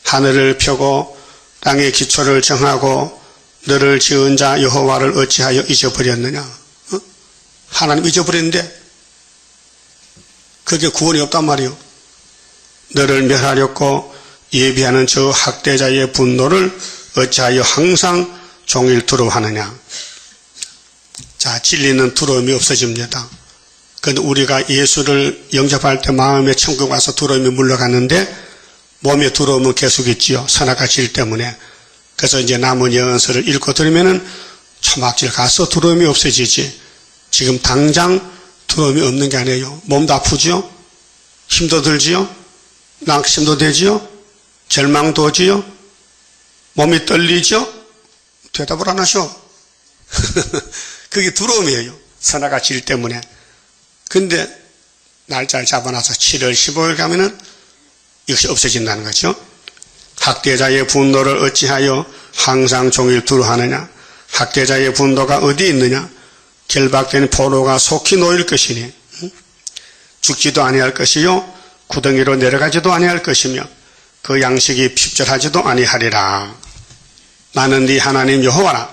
하늘을 펴고 땅의 기초를 정하고 너를 지은 자 여호와를 어찌하여 잊어버렸느냐. 어? 하나님 잊어버렸는데 그게 구원이 없단 말이요. 너를 멸하려고 예비하는 저 학대자의 분노를 어찌하여 항상 종일 두려워하느냐. 자, 진리는 두려움이 없어집니다. 그런데 우리가 예수를 영접할 때 마음에 천국 와서 두려움이 물러갔는데 몸에 두려움은 계속 있지요. 선악과 질 때문에. 그래서 이제 남은 예언서를 읽고 들으면은 초막질 가서 두려움이 없어지지. 지금 당장 두려움이 없는 게 아니에요. 몸도 아프지요? 힘도 들지요? 낙심도 되지요? 절망도 오지요? 몸이 떨리죠? 대답을 안 하셔. 그게 두려움이에요. 선악과 질 때문에. 근데 날짜를 잡아놔서 7월 15일 가면은 이것이 없어진다는 거죠. 학대자의 분노를 어찌하여 항상 종일 두려워하느냐. 학대자의 분노가 어디 있느냐. 결박된 포로가 속히 놓일 것이니 죽지도 아니할 것이요 구덩이로 내려가지도 아니할 것이며 그 양식이 핍절하지도 아니하리라. 나는 네 하나님 여호와라.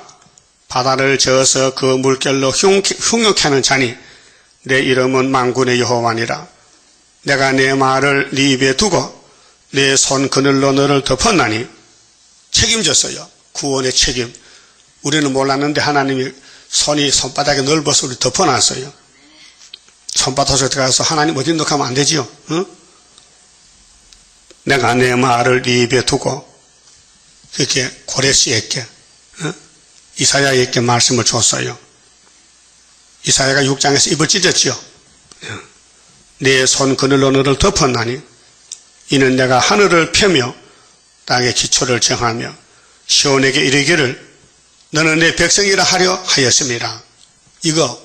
바다를 저어서 그 물결로 흉욕케 하는 자니 내 이름은 만군의 여호와니라. 내가 내 말을 네 입에 두고 내 손 그늘로 너를 덮었나니. 책임졌어요. 구원의 책임. 우리는 몰랐는데 하나님이 손이 손바닥에 넓어서 우리 덮어놨어요. 손바닥에 들어가서 하나님 어디 넣으면 안 되지요. 응? 내가 내 말을 네 입에 두고 그렇게 고레스에게 이사야에게 말씀을 줬어요. 이사야가 6장에서 입을 찢었지요. 내 손 그늘로 너를 덮었나니 이는 내가 하늘을 펴며 땅의 기초를 정하며 시온에게 이르기를 너는 내 백성이라 하려 하였습니다. 이거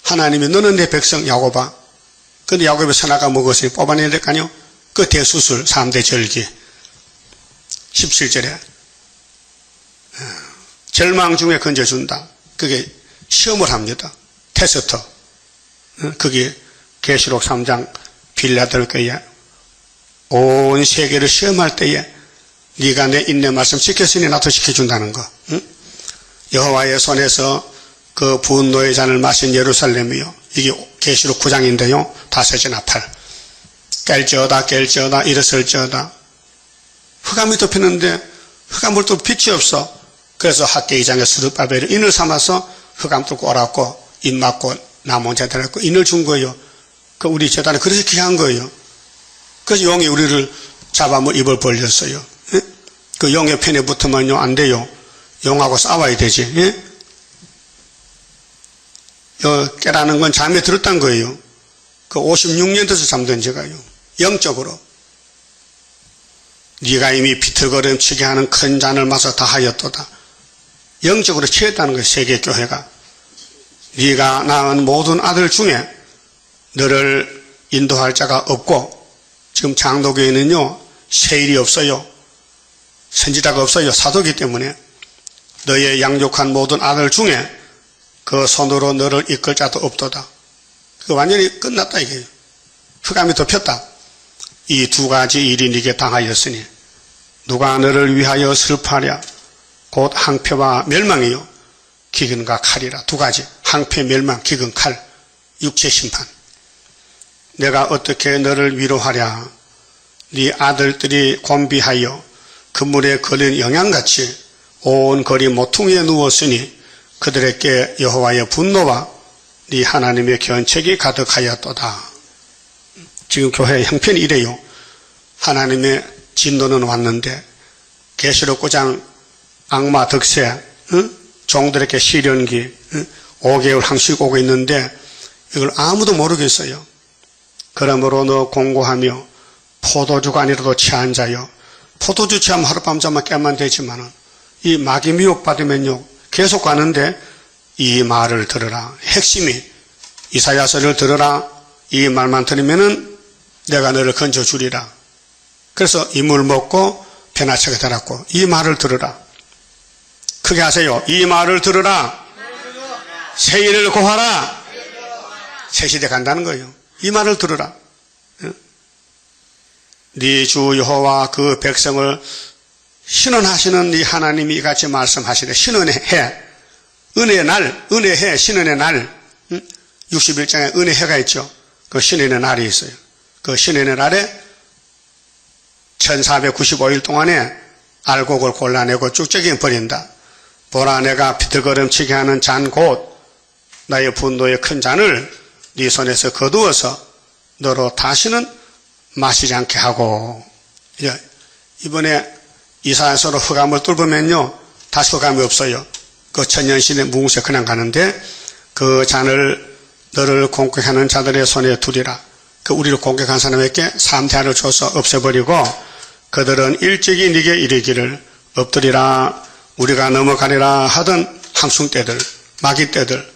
하나님이 너는 내 백성 야곱아. 근데 야곱의 선악과 먹었으니 뽑아내야 될 거 아니요? 그 대수술 3대 절기 17절에 절망 중에 건져준다. 그게 시험을 합니다. 테스트. 그게 계시록 3장 빌라델피아에 온 세계를 시험할 때에 네가 내 인내 말씀 지켰으니 나도 지켜준다는 거. 응? 여호와의 손에서 그 분노의 잔을 마신 예루살렘이요. 이게 계시록 9장인데요. 5째나 8. 깰지어다 일어설지어다. 흑암이 덮이는데 흑암불도 빛이 없어. 그래서 학계 2장에 스룹바벨을 인을 삼아서 흑암 뚫고 오라고 입 막고 남은 재단했고 인을 준 거예요. 그 우리 재단에 그래서 귀한 거예요. 그래서 용이 우리를 잡아서 입을 벌렸어요. 예? 그 용의 편에 붙으면요 안 돼요. 용하고 싸워야 되지. 예? 깨라는 건 잠에 들었단 거예요. 그 56년 돼서 잠든 제가요. 영적으로. 네가 이미 비틀거림치게 하는 큰 잔을 마셔 다 하였도다. 영적으로 취했다는 거예요. 세계교회가. 네가 낳은 모든 아들 중에 너를 인도할 자가 없고 지금 장로교회는요 세일이 없어요. 선지자가 없어요. 사도기 때문에 너의 양육한 모든 아들 중에 그 손으로 너를 이끌 자도 없도다. 그 완전히 끝났다 이게요. 흑암이 덮였다. 이 두 가지 일이 네게 당하였으니 누가 너를 위하여 슬퍼하랴. 곧 항표와 멸망이요 기근과 칼이라. 두 가지, 항표, 멸망, 기근, 칼, 육체 심판. 내가 어떻게 너를 위로하랴. 네 아들들이 곤비하여 그물에 걸린 영양같이 온 거리 모퉁이에 누웠으니 그들에게 여호와의 분노와 네 하나님의 견책이 가득하였도다. 지금 교회의 형편이 이래요. 하나님의 진노는 왔는데 계시록 9장 악마 득세, 종들에게 시련기, 5개월 항식 오고 있는데 이걸 아무도 모르겠어요. 그러므로 너 공고하며 포도주가 아니라도 취한 자여. 포도주 취하면 하룻밤 깨면 되지만은 이 마귀 미혹받으면요 계속 가는데 이 말을 들으라. 핵심이 이사야서를 들으라. 이 말만 들으면은 내가 너를 건져주리라. 그래서 이 물 먹고 변화책에 달았고 이 말을 들으라. 크게 하세요. 이 말을 들으라. 새 일을 고하라. 새 시대 간다는 거예요. 이 말을 들으라. 네 주 여호와 그 백성을 신원하시는 네 하나님이 이같이 말씀하시되 신원의 해, 은혜의 날, 은혜해, 신원의 날. 61장에 은혜해가 있죠. 그 신원의 날이 있어요. 그 신원의 날에 1495일 동안에 알곡을 골라내고 쭉적이 버린다. 보라 내가 비틀거름치게 하는 잔 곧 나의 분노의 큰 잔을 네 손에서 거두어서 너로 다시는 마시지 않게 하고. 이번에 이사야서로 흑암을 뚫으면요 다시 흑암이 없어요. 그 천년신의 무궁세 그냥 가는데 그 잔을 너를 공격하는 자들의 손에 두리라. 그 우리를 공격한 사람에게 삼태하를 줘서 없애버리고 그들은 일찍이 네게 이르기를 엎드리라 우리가 넘어가리라 하던 함승떼들, 마귀떼들,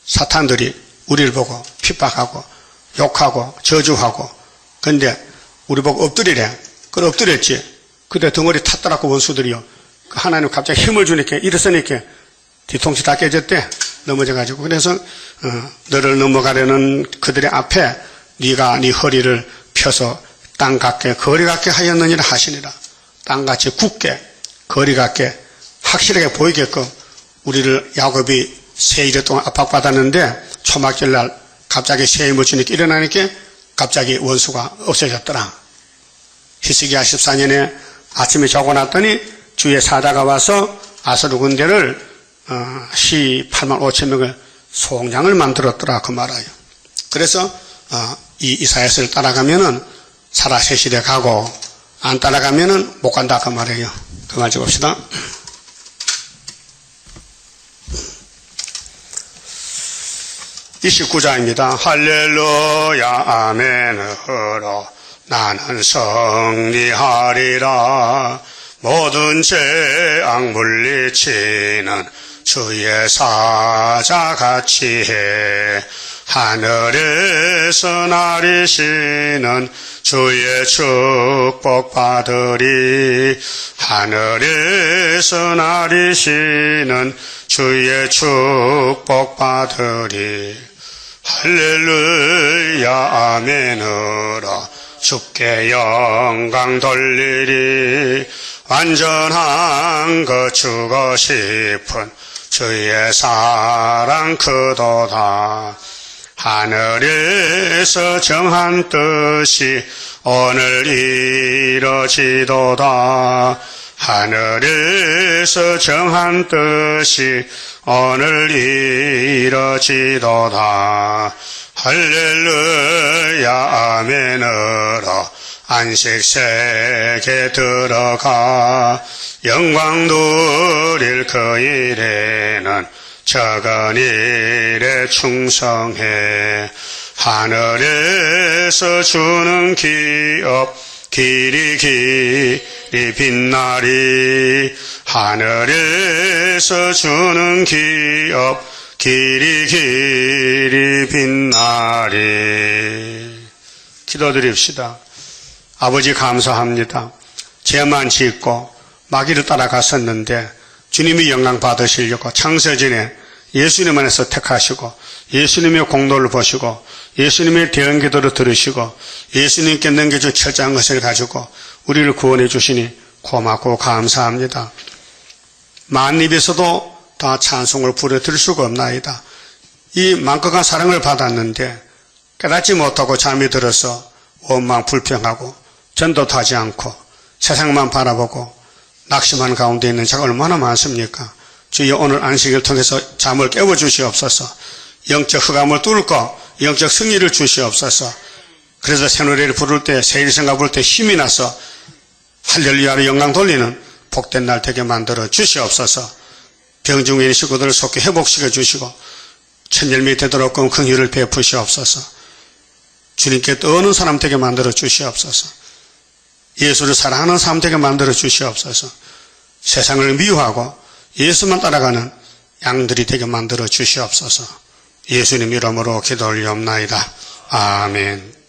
사탄들이 우리를 보고 핍박하고 욕하고 저주하고 근데 우리 보고 엎드리래. 그래 엎드렸지. 그때 덩어리 탔더라고 원수들이요. 하나님 갑자기 힘을 주니까 일어서니까 뒤통수 다 깨졌대. 넘어져가지고. 그래서 너를 넘어가려는 그들의 앞에 네가 네 허리를 펴서 땅 같게 거리 같게 하였느니라 하시니라. 땅같이 굳게 거리 같게 확실하게 보이게끔 우리를 야곱이 세 일 동안 압박받았는데 초막절날 갑자기 새 힘을 주니까 일어나니까 갑자기 원수가 없어졌더라. 히스기야 14년에 아침에 자고 났더니 주의 사자가 와서 아수르 군대를 18만 5천 명의 소홍장을 만들었더라 그 말아요. 그래서 이 이사야서를 따라가면은 살아 새 시대 가고 안 따라가면은 못 간다 그 말이에요. 그 말 봅시다. 이 19장입니다. 할렐루야 아멘으로 나는 승리하리라. 모든 죄악 물리치는 주의 사자같이 해. 하늘에서 나리시는 주의 축복 받으리. 하늘에서 나리시는 주의 축복 받으리. 할렐루야 아멘으로 주께 영광 돌리리. 완전한 것 주고 싶은 주의 사랑 크도다. 하늘에서 정한 뜻이 오늘 이뤄지도다. 하늘에서 정한 뜻이 오늘 이뤄지도다. 할렐루야 아멘으로 안식세계 들어가 영광 누릴 그 일에는 적은 일에 충성해. 하늘에서 주는 기업 길이 빛나리. 하늘에서 주는 기업 길이 빛나리. 기도드립시다. 아버지 감사합니다. 죄만 짓고 마귀를 따라갔었는데 주님이 영광 받으시려고 창세전에 예수님 안에서 택하시고 예수님의 공로를 보시고 예수님의 대언 기도를 들으시고 예수님께 넘겨준 철저한 것을 가지고 우리를 구원해 주시니 고맙고 감사합니다. 만입에서도 다 찬송을 부려드릴 수가 없나이다. 이 만극한 사랑을 받았는데 깨닫지 못하고 잠이 들어서 원망 불평하고 전도도 하지 않고 세상만 바라보고 낙심하는 가운데 있는 자가 얼마나 많습니까? 주여 오늘 안식을 통해서 잠을 깨워주시옵소서. 영적 흑암을 뚫고 영적 승리를 주시옵소서. 그래서 새노래를 부를 때 세일성가 부를 때 힘이 나서 할렐루야로 영광 돌리는 복된 날 되게 만들어 주시옵소서. 병중인 식구들을 속히 회복시켜 주시고 천열미 되도록 긍휼을 베푸시옵소서. 주님께 떠오는 사람 되게 만들어 주시옵소서. 예수를 사랑하는 사람 되게 만들어 주시옵소서. 세상을 미워하고 예수만 따라가는 양들이 되게 만들어 주시옵소서. 예수님 이름으로 기도 올리옵나이다. 아멘.